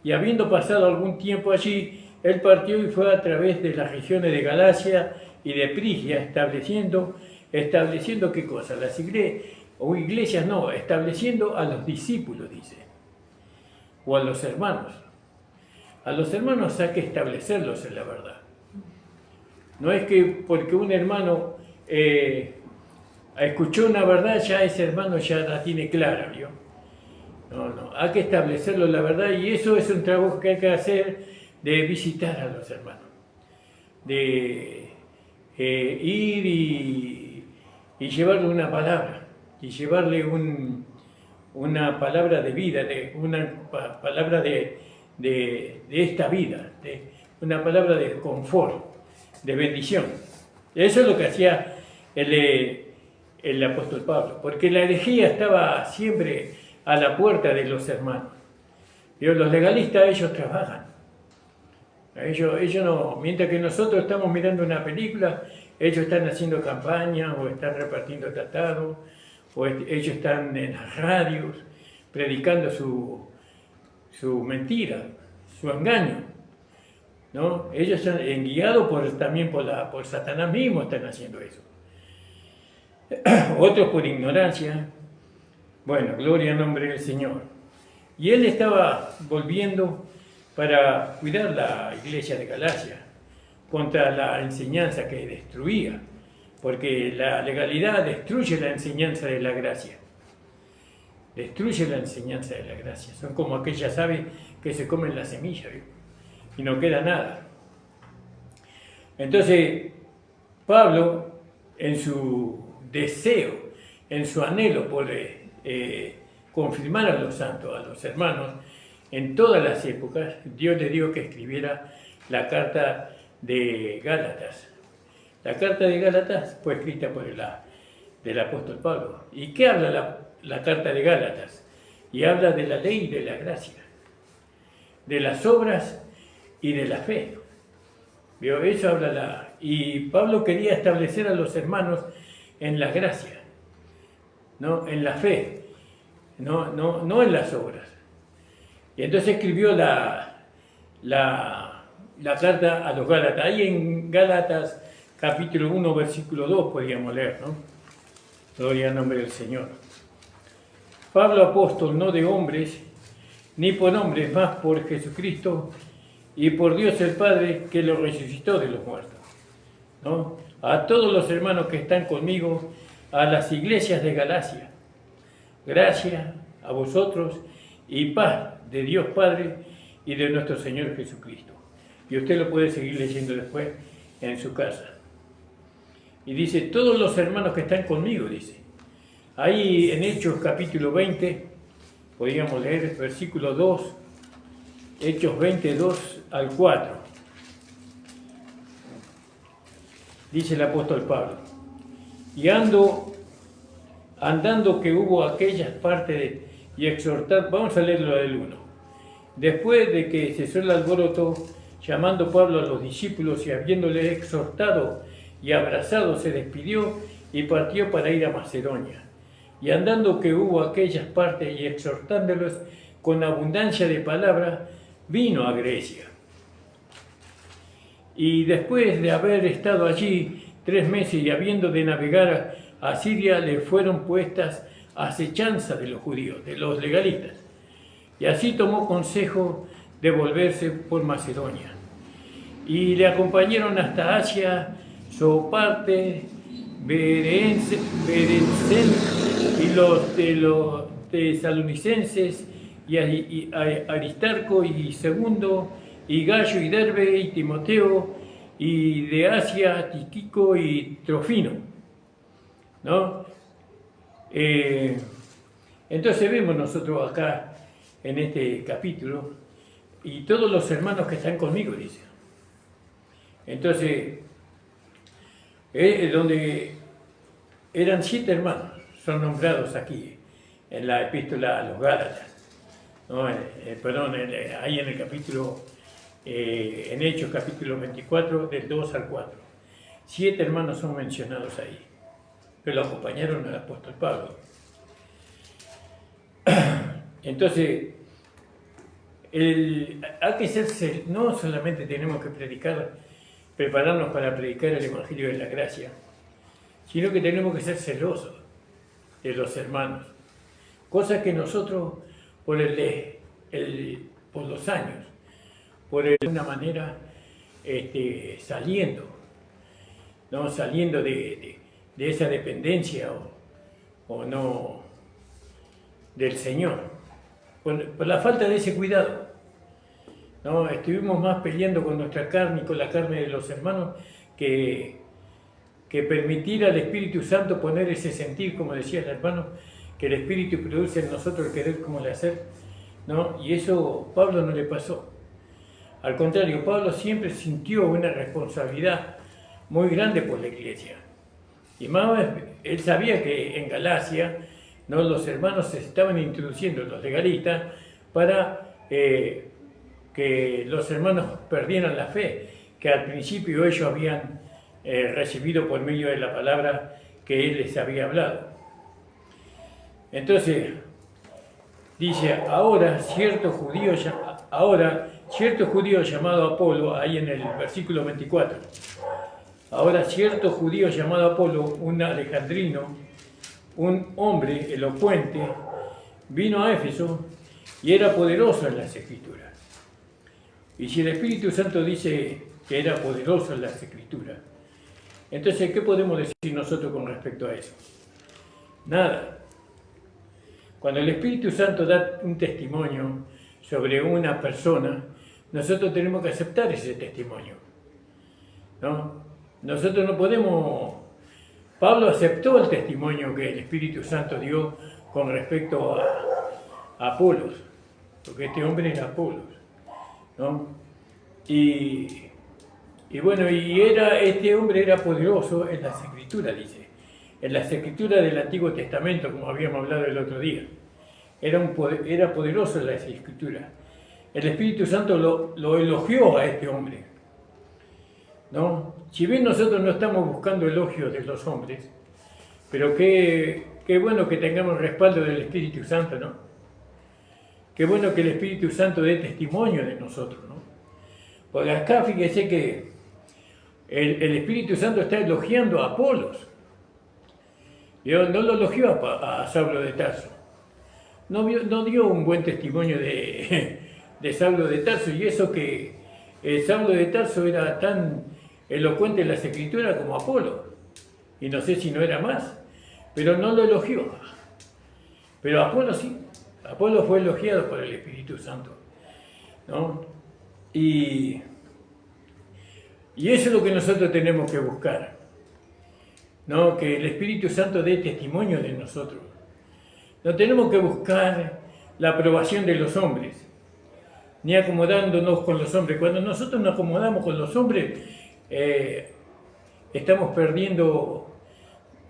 y habiendo pasado algún tiempo allí, él partió y fue a través de las regiones de Galacia y de Frigia, estableciendo ¿qué cosa? Las iglesias no, estableciendo a los discípulos, dice, o a los hermanos. A los hermanos hay que establecerlos en la verdad. No es que porque un hermano escuchó una verdad, ya ese hermano ya la tiene clara, ¿vio? No, hay que establecerlo en la verdad, y eso es un trabajo que hay que hacer, de visitar a los hermanos, de ir y llevarle una palabra, y llevarle una palabra de vida, una palabra de esta vida, una palabra de confort, de bendición. Eso es lo que hacía el apóstol Pablo, porque la herejía estaba siempre a la puerta de los hermanos. Los legalistas, ellos trabajan. Ellos no, mientras que nosotros estamos mirando una película, ellos están haciendo campaña, o están repartiendo tratados, o ellos están en las radios predicando su mentira, su engaño. ¿no? Ellos guiados también por Satanás mismo están haciendo eso. Otros por ignorancia. Bueno, gloria al nombre del Señor. Y él estaba volviendo para cuidar la iglesia de Galacia contra la enseñanza que destruía, porque la legalidad destruye la enseñanza de la gracia. Destruye la enseñanza de la gracia. Son como aquellas aves que se comen la semilla, ¿sí? Y no queda nada. Entonces, Pablo, en su deseo, en su anhelo por confirmar a los santos, a los hermanos, en todas las épocas, Dios le dio que escribiera la carta de Gálatas. La carta de Gálatas fue escrita por del apóstol Pablo. ¿Y qué habla la carta de Gálatas? Y habla de la ley y de la gracia, de las obras y de la fe. ¿Vio? Eso habla y Pablo quería establecer a los hermanos en la gracia, ¿no? En la fe, no en las obras. Y entonces escribió la carta a los Gálatas. Ahí en Gálatas capítulo 1, versículo 2 podríamos leer, ¿no? Gloria al nombre del Señor. Pablo apóstol, no de hombres, ni por hombres, más por Jesucristo y por Dios el Padre que lo resucitó de los muertos, ¿no? A todos los hermanos que están conmigo, a las iglesias de Galacia, gracia a vosotros y paz de Dios Padre y de nuestro Señor Jesucristo. Y usted lo puede seguir leyendo después en su casa. Y dice, todos los hermanos que están conmigo, dice. Ahí en Hechos capítulo 20, podríamos leer versículo 2, Hechos 22 al 4. Dice el apóstol Pablo, y andando que hubo aquellas partes y exhortar, vamos a leerlo del 1. Después de que cesó el alboroto, llamando Pablo a los discípulos y habiéndole exhortado y abrazado, se despidió y partió para ir a Macedonia. Y andando que hubo aquellas partes y exhortándolos con abundancia de palabras, vino a Grecia. Y después de haber estado allí 3 meses y habiendo de navegar a Siria, le fueron puestas acechanzas de los judíos, de los legalistas. Y así tomó consejo de volverse por Macedonia. Y le acompañaron hasta Asia, Soparte, Berencén y los tesalonicenses, y Aristarco y Segundo, y Gallo y Derbe y Timoteo, y de Asia Tíquico y Trofino, ¿no? Entonces vemos nosotros acá en este capítulo, y todos los hermanos que están conmigo, dice. Entonces, donde eran 7 hermanos, son nombrados aquí en la epístola a los Gálatas, ¿no? Ahí en el capítulo, en Hechos capítulo 24, del 2 al 4. 7 hermanos son mencionados ahí, pero lo acompañaron al apóstol Pablo. Entonces, hay que ser, no solamente tenemos que prepararnos para predicar el Evangelio de la Gracia, sino que tenemos que ser celosos de los hermanos. Cosa que nosotros, por los años, de una manera, saliendo de esa dependencia o no del Señor, por la falta de ese cuidado, ¿no? Estuvimos más peleando con nuestra carne y con la carne de los hermanos que permitir al Espíritu Santo poner ese sentir, como decía el hermano, que el Espíritu produce en nosotros el querer como el hacer, ¿no? Y eso Pablo no le pasó. Al contrario, Pablo siempre sintió una responsabilidad muy grande por la iglesia. Y más, él sabía que en Galacia, ¿no?, los hermanos se estaban introduciendo, los legalistas, para que los hermanos perdieran la fe, que al principio ellos habían recibido por medio de la palabra que él les había hablado. Entonces, dice, ahora ciertos judíos ahora, cierto judío llamado Apolo, ahí en el versículo 24, ahora cierto judío llamado Apolo, un alejandrino, un hombre elocuente, vino a Éfeso y era poderoso en las Escrituras. Y si el Espíritu Santo dice que era poderoso en las Escrituras, entonces, ¿qué podemos decir nosotros con respecto a eso? Nada. Cuando el Espíritu Santo da un testimonio sobre una persona, nosotros tenemos que aceptar ese testimonio, ¿no? Nosotros no podemos... Pablo aceptó el testimonio que el Espíritu Santo dio con respecto a Apolos, porque este hombre era Apolos, ¿no? Y bueno, este hombre era poderoso en las Escrituras, dice. En las Escrituras del Antiguo Testamento, como habíamos hablado el otro día. Era poderoso en las Escrituras. El Espíritu Santo lo elogió a este hombre, ¿no? Si bien nosotros no estamos buscando elogios de los hombres, pero qué bueno que tengamos el respaldo del Espíritu Santo, ¿no? Qué bueno que el Espíritu Santo dé testimonio de nosotros, ¿no? Porque acá fíjese que el Espíritu Santo está elogiando a Apolos. No lo elogió a Saulo de Tarso. No dio un buen testimonio de Saulo de Tarso, y eso que Saulo de Tarso era tan elocuente en las Escrituras como Apolo, y no sé si no era más, pero no lo elogió. Pero Apolo sí, Apolo fue elogiado por el Espíritu Santo, ¿no? Y eso es lo que nosotros tenemos que buscar, ¿no? Que el Espíritu Santo dé testimonio de nosotros. No tenemos que buscar la aprobación de los hombres, ni acomodándonos con los hombres. Cuando nosotros nos acomodamos con los hombres, estamos perdiendo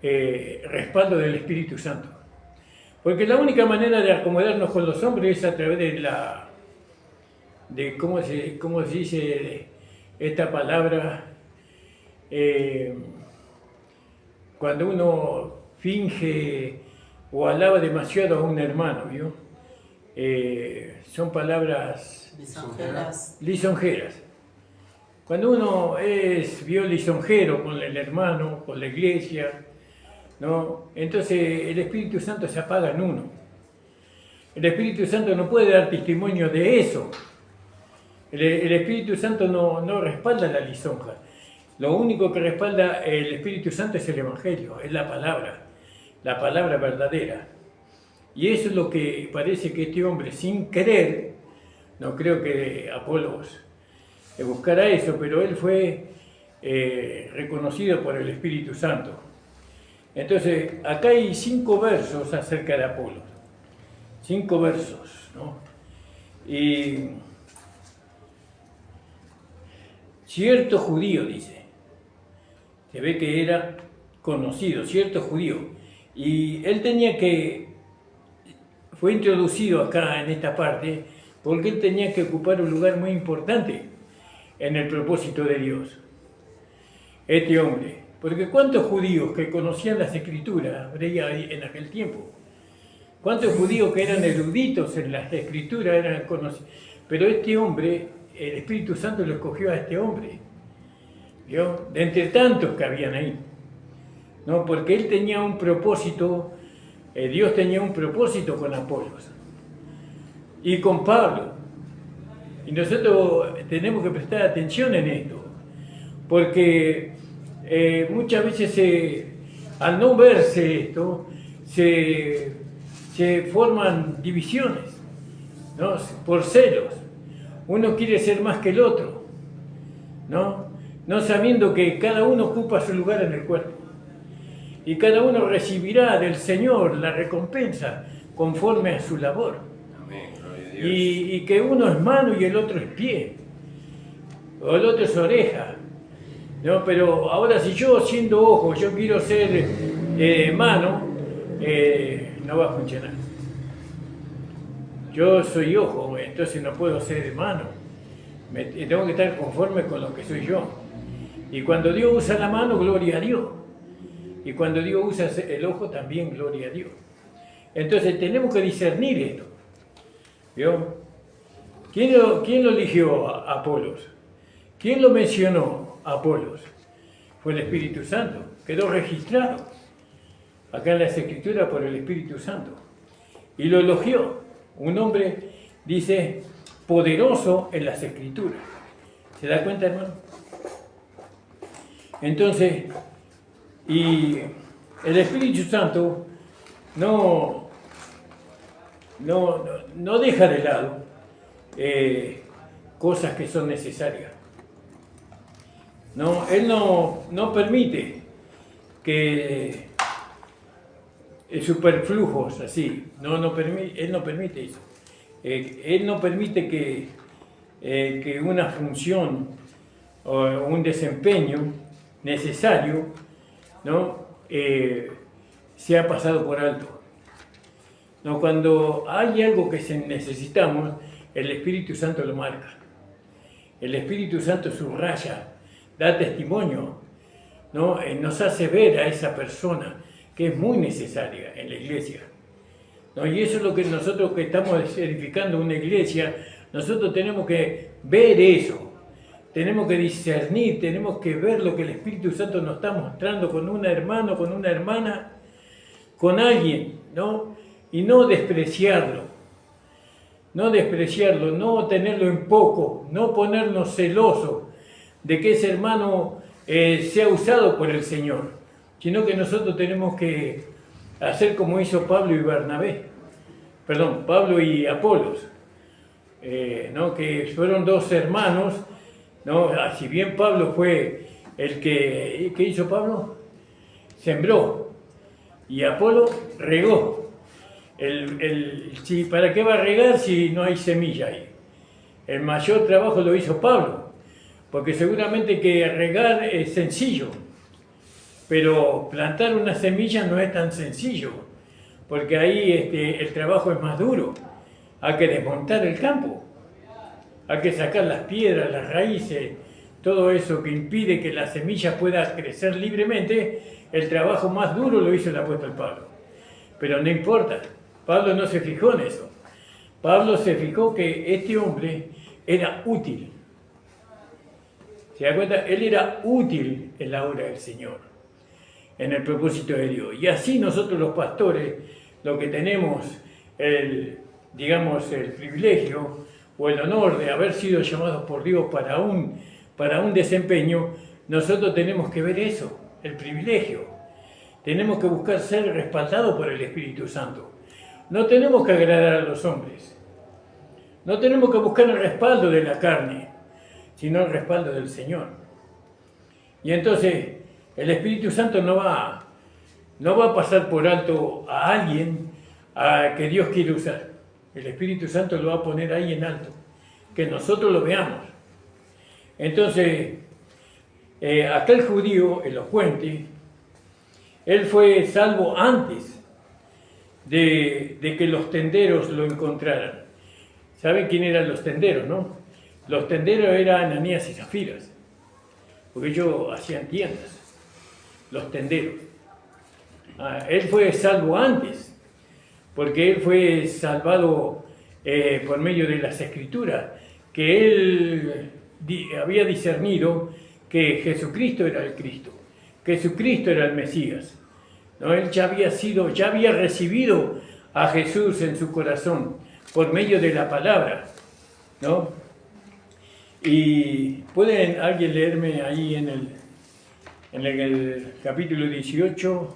respaldo del Espíritu Santo. Porque la única manera de acomodarnos con los hombres es a través de ¿cómo se dice esta palabra? Cuando uno finge o alaba demasiado a un hermano, ¿vio? Son palabras lisonjeras. Cuando uno es lisonjero con el hermano, con la iglesia, ¿no? Entonces el Espíritu Santo se apaga en uno. El Espíritu Santo no puede dar testimonio de eso. El Espíritu Santo no respalda la lisonja. Lo único que respalda el Espíritu Santo es el Evangelio, es la palabra verdadera. Y eso es lo que parece que este hombre, sin querer, no creo que Apolos buscara eso, pero él fue reconocido por el Espíritu Santo. Entonces, acá hay 5 versos acerca de Apolos. 5 versos, ¿no? Y cierto judío, dice, se ve que era conocido, cierto judío, y él fue introducido acá en esta parte, porque él tenía que ocupar un lugar muy importante en el propósito de Dios, este hombre. Porque ¿cuántos judíos que conocían las Escrituras habría en aquel tiempo? ¿Cuántos judíos que eran eruditos en las Escrituras eran conocidos? Pero este hombre, el Espíritu Santo lo escogió a este hombre, ¿vio? De entre tantos que habían ahí, ¿no? Porque él tenía un propósito, Dios tenía un propósito con Apolos y con Pablo. Y nosotros tenemos que prestar atención en esto, porque muchas veces al no verse esto, se forman divisiones, ¿no? Por celos. Uno quiere ser más que el otro, ¿no? No sabiendo que cada uno ocupa su lugar en el cuerpo. Y cada uno recibirá del Señor la recompensa conforme a su labor. Amén, gloria a Dios. Y que uno es mano y el otro es pie, o el otro es oreja, ¿no? Pero ahora si yo siendo ojo, yo quiero ser mano, no va a funcionar. Yo soy ojo, entonces no puedo ser mano. Tengo que estar conforme con lo que soy yo. Y cuando Dios usa la mano, gloria a Dios. Y cuando Dios usa el ojo, también gloria a Dios. Entonces tenemos que discernir esto, ¿vio? ¿Quién lo eligió a Apolos? ¿Quién lo mencionó a Apolos? Fue el Espíritu Santo. Quedó registrado acá en las Escrituras por el Espíritu Santo. Y lo elogió. Un hombre, dice, poderoso en las Escrituras. ¿Se da cuenta, hermano? Entonces, y el Espíritu Santo no deja de lado cosas que son necesarias. No, Él no permite que superflujos así, Él no permite eso. Él no permite que una función o un desempeño necesario, ¿no? Sea pasado por alto. No, cuando hay algo que necesitamos, el Espíritu Santo lo marca. El Espíritu Santo subraya, da testimonio, ¿no? Nos hace ver a esa persona que es muy necesaria en la iglesia, ¿no? Y eso es lo que nosotros que estamos edificando una iglesia, nosotros tenemos que ver eso, tenemos que discernir, tenemos que ver lo que el Espíritu Santo nos está mostrando con un hermano, con una hermana, con alguien, ¿no? Y no despreciarlo, no tenerlo en poco, no ponernos celosos de que ese hermano sea usado por el Señor, sino que nosotros tenemos que hacer como hizo Pablo y Apolos, ¿no? Que fueron dos hermanos, ¿no? Si bien Pablo fue el que, ¿qué hizo Pablo? Sembró, y Apolo regó. ¿Para qué va a regar si no hay semilla ahí? El mayor trabajo lo hizo Pablo, porque seguramente que regar es sencillo, pero plantar una semilla no es tan sencillo, porque ahí el trabajo es más duro. Hay que desmontar el campo, hay que sacar las piedras, las raíces, todo eso que impide que la semilla pueda crecer libremente. El trabajo más duro lo hizo el apóstol Pablo, pero no importa. Pablo no se fijó en eso. Pablo se fijó que este hombre era útil. ¿Se da cuenta? Él era útil en la obra del Señor, en el propósito de Dios. Y así nosotros los pastores, lo que tenemos el privilegio o el honor de haber sido llamados por Dios para un desempeño, nosotros tenemos que ver eso, el privilegio. Tenemos que buscar ser respaldados por el Espíritu Santo. No tenemos que agradar a los hombres. No tenemos que buscar el respaldo de la carne, sino el respaldo del Señor. Y entonces el Espíritu Santo no va a pasar por alto a alguien que Dios quiere usar. El Espíritu Santo lo va a poner ahí en alto, que nosotros lo veamos. Entonces, aquel judío elocuente, él fue salvo antes de que los tenderos lo encontraran. ¿Saben quién eran los tenderos, no? Los tenderos eran Ananías y Zafiras, porque ellos hacían tiendas, los tenderos. Él fue salvo antes, porque él fue salvado por medio de las Escrituras, que él había discernido que Jesucristo era el Cristo, que Jesucristo era el Mesías. ¿No? Él ya había recibido a Jesús en su corazón por medio de la palabra, ¿no? Y ¿pueden alguien leerme ahí en el capítulo 18?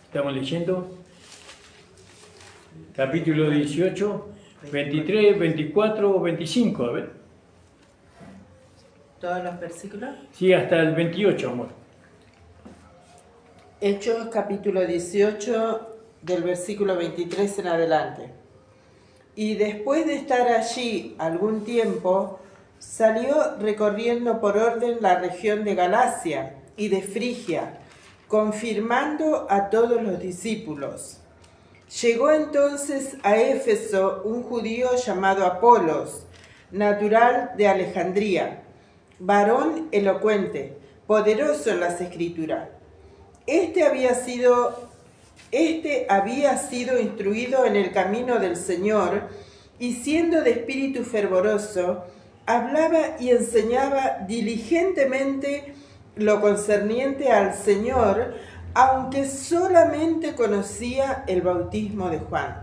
Estamos leyendo capítulo 18, 23, 24, 25, a ver. ¿Todos los versículos? Sí, hasta el 28, amor. Hechos capítulo 18 del versículo 23 en adelante. Y después de estar allí algún tiempo, salió recorriendo por orden la región de Galacia y de Frigia, confirmando a todos los discípulos. Llegó entonces a Éfeso un judío llamado Apolos, natural de Alejandría, varón elocuente, poderoso en las Escrituras. Este había sido instruido en el camino del Señor y siendo de espíritu fervoroso, hablaba y enseñaba diligentemente lo concerniente al Señor, aunque solamente conocía el bautismo de Juan.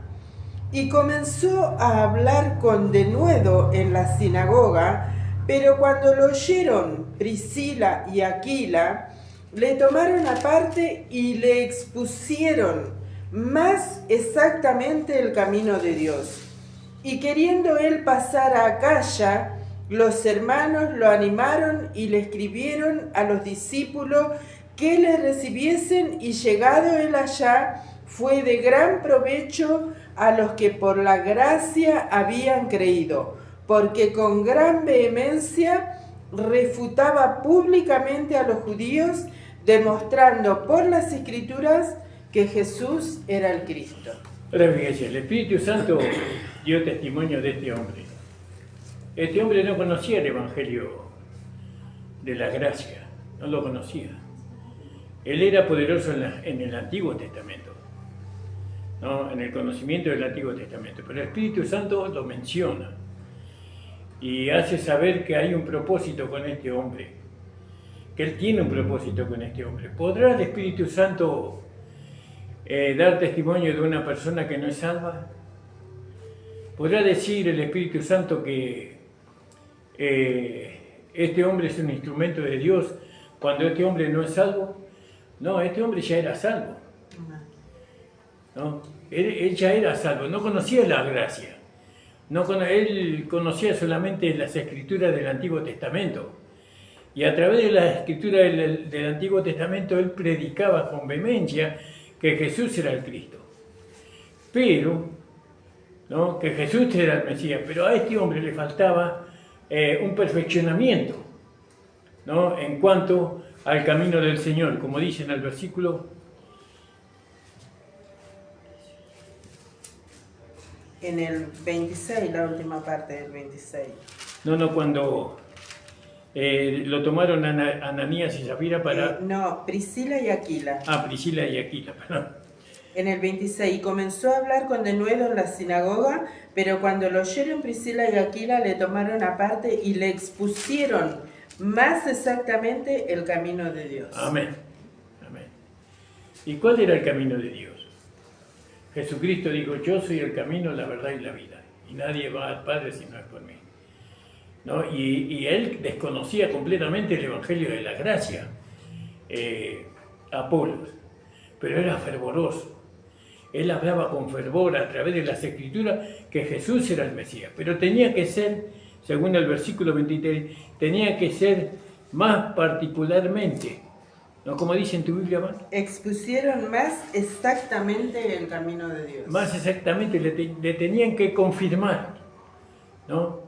Y comenzó a hablar con denuedo en la sinagoga, pero cuando lo oyeron Priscila y Aquila, le tomaron aparte y le expusieron más exactamente el camino de Dios. Y queriendo él pasar a Acaya, los hermanos lo animaron y le escribieron a los discípulos que le recibiesen, y llegado él allá, fue de gran provecho a los que por la gracia habían creído, porque con gran vehemencia refutaba públicamente a los judíos, demostrando por las Escrituras que Jesús era el Cristo. Ahora fíjese, el Espíritu Santo dio testimonio de este hombre. Este hombre no conocía el Evangelio de la gracia, no lo conocía. Él era poderoso en el Antiguo Testamento, ¿no? En el conocimiento del Antiguo Testamento, pero el Espíritu Santo lo menciona y hace saber que hay un propósito con este hombre, que él tiene un propósito con este hombre. ¿Podrá el Espíritu Santo dar testimonio de una persona que no es salva? ¿Podrá decir el Espíritu Santo que este hombre es un instrumento de Dios cuando este hombre no es salvo? No, este hombre ya era salvo, ¿no? Él ya era salvo, no conocía la gracia, él conocía solamente las escrituras del Antiguo Testamento, y a través de las escrituras del Antiguo Testamento él predicaba con vehemencia que Jesús era el Cristo, pero, ¿no?, que Jesús era el Mesías, pero a este hombre le faltaba un perfeccionamiento, ¿no?, en cuanto al camino del Señor, como dice en el versículo. En el 26, la última parte del 26. Cuando lo tomaron a Ananías y Zafira para... No, Priscila y Aquila. Priscila y Aquila, perdón. En el 26, y comenzó a hablar con denuedo en la sinagoga, pero cuando lo oyeron Priscila y Aquila, le tomaron aparte y le expusieron más exactamente el camino de Dios. Amén. Amén. ¿Y cuál era el camino de Dios? Jesucristo dijo: yo soy el camino, la verdad y la vida, y nadie va al Padre si no es por mí, ¿no? Y él desconocía completamente el Evangelio de la gracia, Apolos, pero era fervoroso. Él hablaba con fervor a través de las Escrituras que Jesús era el Mesías, pero tenía que ser, según el versículo 23, tenía que ser más particularmente, ¿no? Como dice en tu Biblia, ¿no? Expusieron más exactamente el camino de Dios. Más exactamente, le tenían que confirmar, ¿no?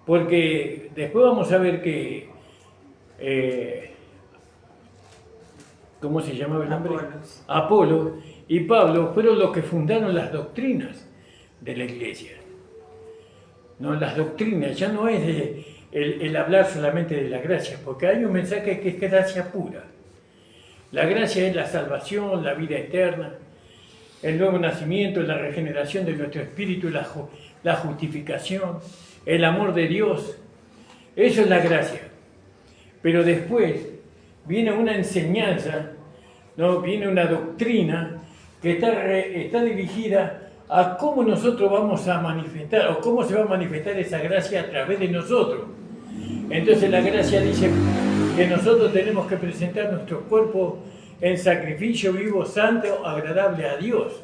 Porque después vamos a ver que, ¿cómo se llamaba el nombre? Apolo y Pablo fueron los que fundaron las doctrinas de la iglesia. No, las doctrinas ya no es el hablar solamente de la gracia, porque hay un mensaje que es gracia pura. La gracia es la salvación, la vida eterna, el nuevo nacimiento, la regeneración de nuestro espíritu, la justificación, el amor de Dios. Eso es la gracia. Pero después viene una enseñanza, ¿no? Viene una doctrina que está dirigida a cómo nosotros vamos a manifestar, o cómo se va a manifestar esa gracia a través de nosotros. Entonces la gracia dice que nosotros tenemos que presentar nuestro cuerpo en sacrificio vivo, santo, agradable a Dios.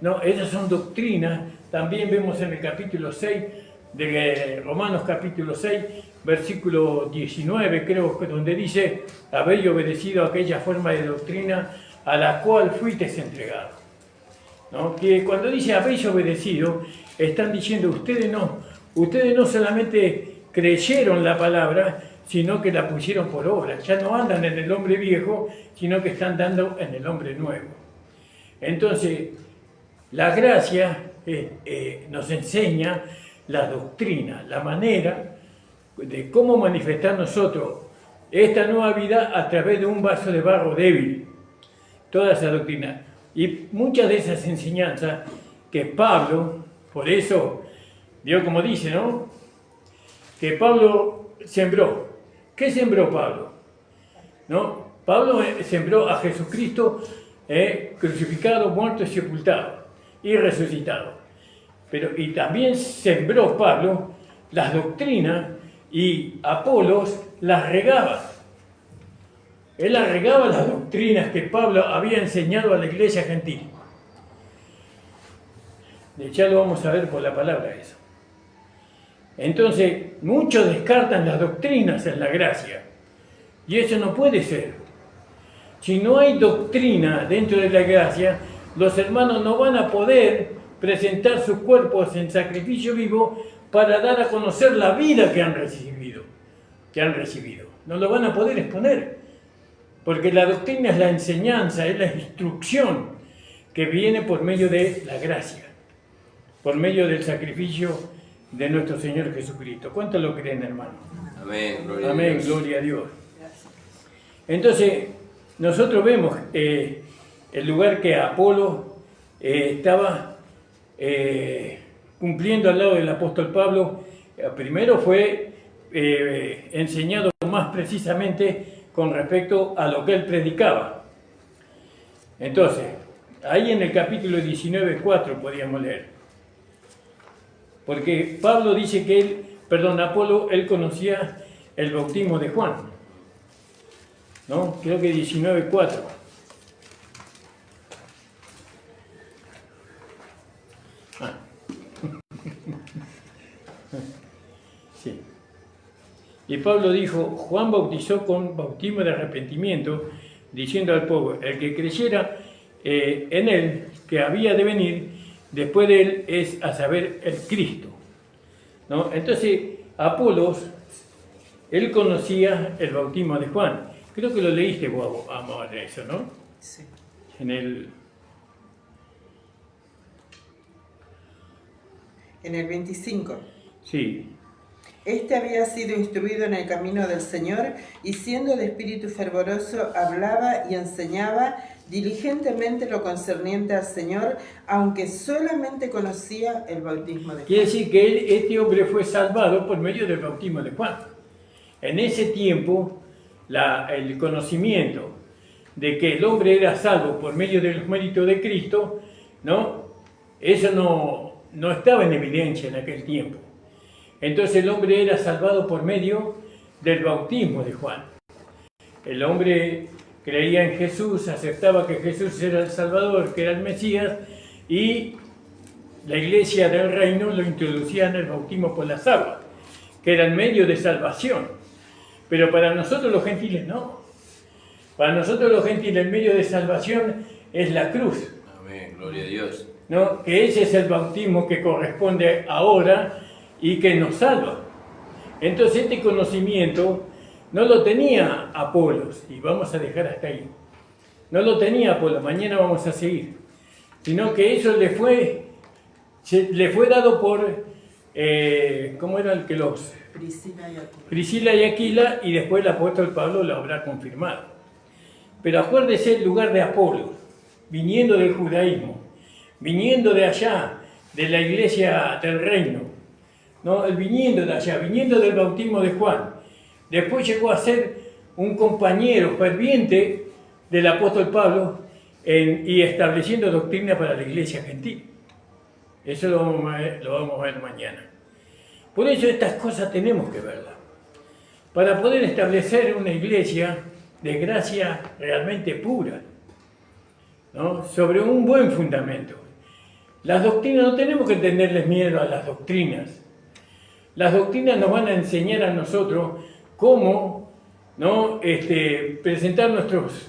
No, esas son doctrinas. También vemos en el capítulo 6 de Romanos capítulo 6, versículo 19, creo que donde dice: habéis obedecido a aquella forma de doctrina a la cual fuisteis entregados, ¿no? Que cuando dice habéis obedecido, están diciendo ustedes no solamente creyeron la palabra, sino que la pusieron por obra. Ya no andan en el hombre viejo, sino que están dando en el hombre nuevo. Entonces, la gracia nos enseña la doctrina, la manera de cómo manifestar nosotros esta nueva vida a través de un vaso de barro débil. Toda esa doctrina. Y muchas de esas enseñanzas que Pablo Por eso, Dios como dice, ¿no? Que Pablo sembró. ¿Qué sembró Pablo? ¿No? Pablo sembró a Jesucristo crucificado, muerto y sepultado y resucitado. Y también sembró Pablo las doctrinas y Apolos las regaba. Él regaba las doctrinas que Pablo había enseñado a la iglesia gentil. Ya lo vamos a ver por la palabra eso. Entonces, muchos descartan las doctrinas en la gracia. Y eso no puede ser. Si no hay doctrina dentro de la gracia, los hermanos no van a poder presentar sus cuerpos en sacrificio vivo para dar a conocer la vida que han recibido. No lo van a poder exponer. Porque la doctrina es la enseñanza, es la instrucción que viene por medio de la gracia, por medio del sacrificio de nuestro Señor Jesucristo. ¿Cuántos lo creen, hermano? Amén, Gloria a Dios. Entonces, nosotros vemos el lugar que Apolo estaba cumpliendo al lado del apóstol Pablo. Primero fue enseñado más precisamente con respecto a lo que él predicaba. Entonces, ahí en el capítulo 19:4 podíamos leer. Porque Pablo dice que Apolo, él conocía el bautismo de Juan. ¿No? Creo que 19:4. Sí. Y Pablo dijo, Juan bautizó con bautismo de arrepentimiento, diciendo al pueblo, el que creyera en él, que había de venir, después de él es a saber el Cristo. ¿No? Entonces, Apolos, él conocía el bautismo de Juan. Creo que lo leíste vos, amor, eso, ¿no? Sí. En el 25. Sí. Este había sido instruido en el camino del Señor y siendo de espíritu fervoroso hablaba y enseñaba diligentemente lo concerniente al Señor, aunque solamente conocía el bautismo de Juan. Quiere decir que este hombre fue salvado por medio del bautismo de Juan. En ese tiempo, el conocimiento de que el hombre era salvo por medio de los méritos de Cristo, ¿no? Eso no estaba en evidencia en aquel tiempo. Entonces el hombre era salvado por medio del bautismo de Juan. El hombre creía en Jesús, aceptaba que Jesús era el Salvador, que era el Mesías, y la iglesia del reino lo introducía en el bautismo por las aguas, que era el medio de salvación. Pero para nosotros los gentiles no. Para nosotros los gentiles el medio de salvación es la cruz. Amén, gloria a Dios. ¿No? Que ese es el bautismo que corresponde ahora y que nos salva. Entonces este conocimiento no lo tenía Apolos, y vamos a dejar hasta ahí. No lo tenía Apolos, mañana vamos a seguir. Sino que eso le fue dado por, ¿cómo era el que los? Priscila y Aquila, y después el apóstol Pablo lo habrá confirmado. Pero acuérdese el lugar de Apolos, viniendo del judaísmo, viniendo de allá, de la iglesia del reino, ¿no? El viniendo de allá, viniendo del bautismo de Juan. Después llegó a ser un compañero ferviente del apóstol Pablo y estableciendo doctrina para la iglesia gentil. Eso lo vamos a ver mañana. Por eso estas cosas tenemos que verlas. Para poder establecer una iglesia de gracia realmente pura, ¿no? Sobre un buen fundamento. Las doctrinas, no tenemos que tenerles miedo a las doctrinas. Las doctrinas nos van a enseñar a nosotros cómo, ¿no? Presentar nuestros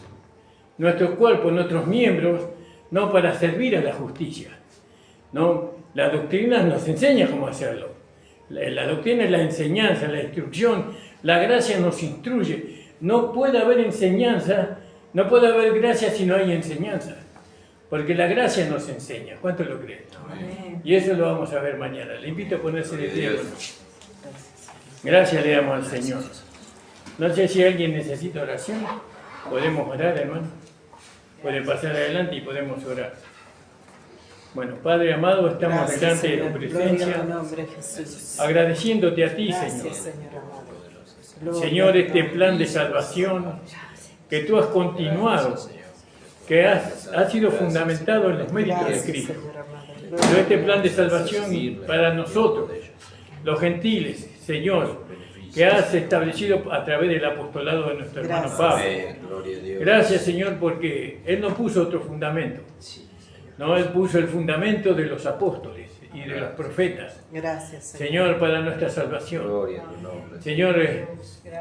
cuerpos, nuestros miembros, ¿no? Para servir a la justicia, ¿no? Las doctrinas nos enseñan cómo hacerlo. La doctrina es la enseñanza, la instrucción. La gracia nos instruye. No puede haber enseñanza, no puede haber gracia si no hay enseñanza. Porque la gracia nos enseña. ¿Cuánto lo creen? Amén. Y eso lo vamos a ver mañana. Le invito a ponerse de pie. Gracias le damos al Señor. No sé si alguien necesita oración. Podemos orar, hermano. Puede pasar adelante y podemos orar. Bueno, Padre amado, estamos Gracias, delante de Señor. tu Gloria a presencia, tu nombre, Jesús. agradeciéndote a ti, Gracias, Señor. Señor amado. Gloria Señor, a tu este nombre. plan de salvación que tú has continuado, que ha sido fundamentado en los méritos de Gracias, Cristo. Señor amado. Pero este plan de salvación para nosotros, los gentiles, Señor, que has establecido a través del apostolado de nuestro hermano Gracias. Pablo. Gloria a Dios. Gracias, Señor, porque Él no puso otro fundamento. No, Él puso el fundamento de los apóstoles y de los profetas. Gracias, Señor. Señor, para nuestra salvación. Gloria a tu nombre. Señor,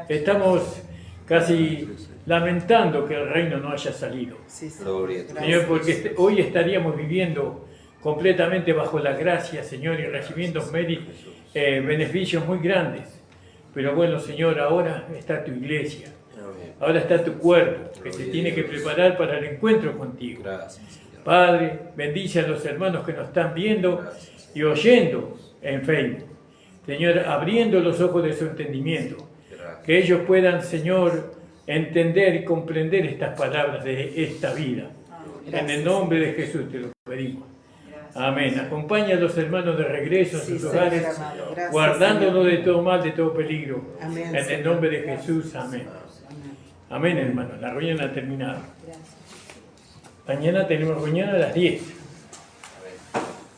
estamos casi lamentando que el reino no haya salido. Sí, sí. Gloria a tu Señor, porque hoy estaríamos viviendo completamente bajo la gracia, Señor, y recibiendo beneficios muy grandes. Pero bueno, Señor, ahora está tu iglesia, Amén. ahora está tu cuerpo, que se tiene que preparar para el encuentro contigo. Gracias, Señor. Padre, bendice a los hermanos que nos están viendo y oyendo en Facebook. Señor, abriendo los ojos de su entendimiento, que ellos puedan, Señor, entender y comprender estas palabras de esta vida. En el nombre de Jesús te lo pedimos. Amén. Acompaña a los hermanos de regreso a Sí, sus Señor hogares, amado. Gracias, guardándonos Señor. de todo mal, de todo peligro. Amén, En el Señor. nombre de Jesús. Amén. Amén, hermanos. La reunión ha terminado. Mañana tenemos reunión a las 10.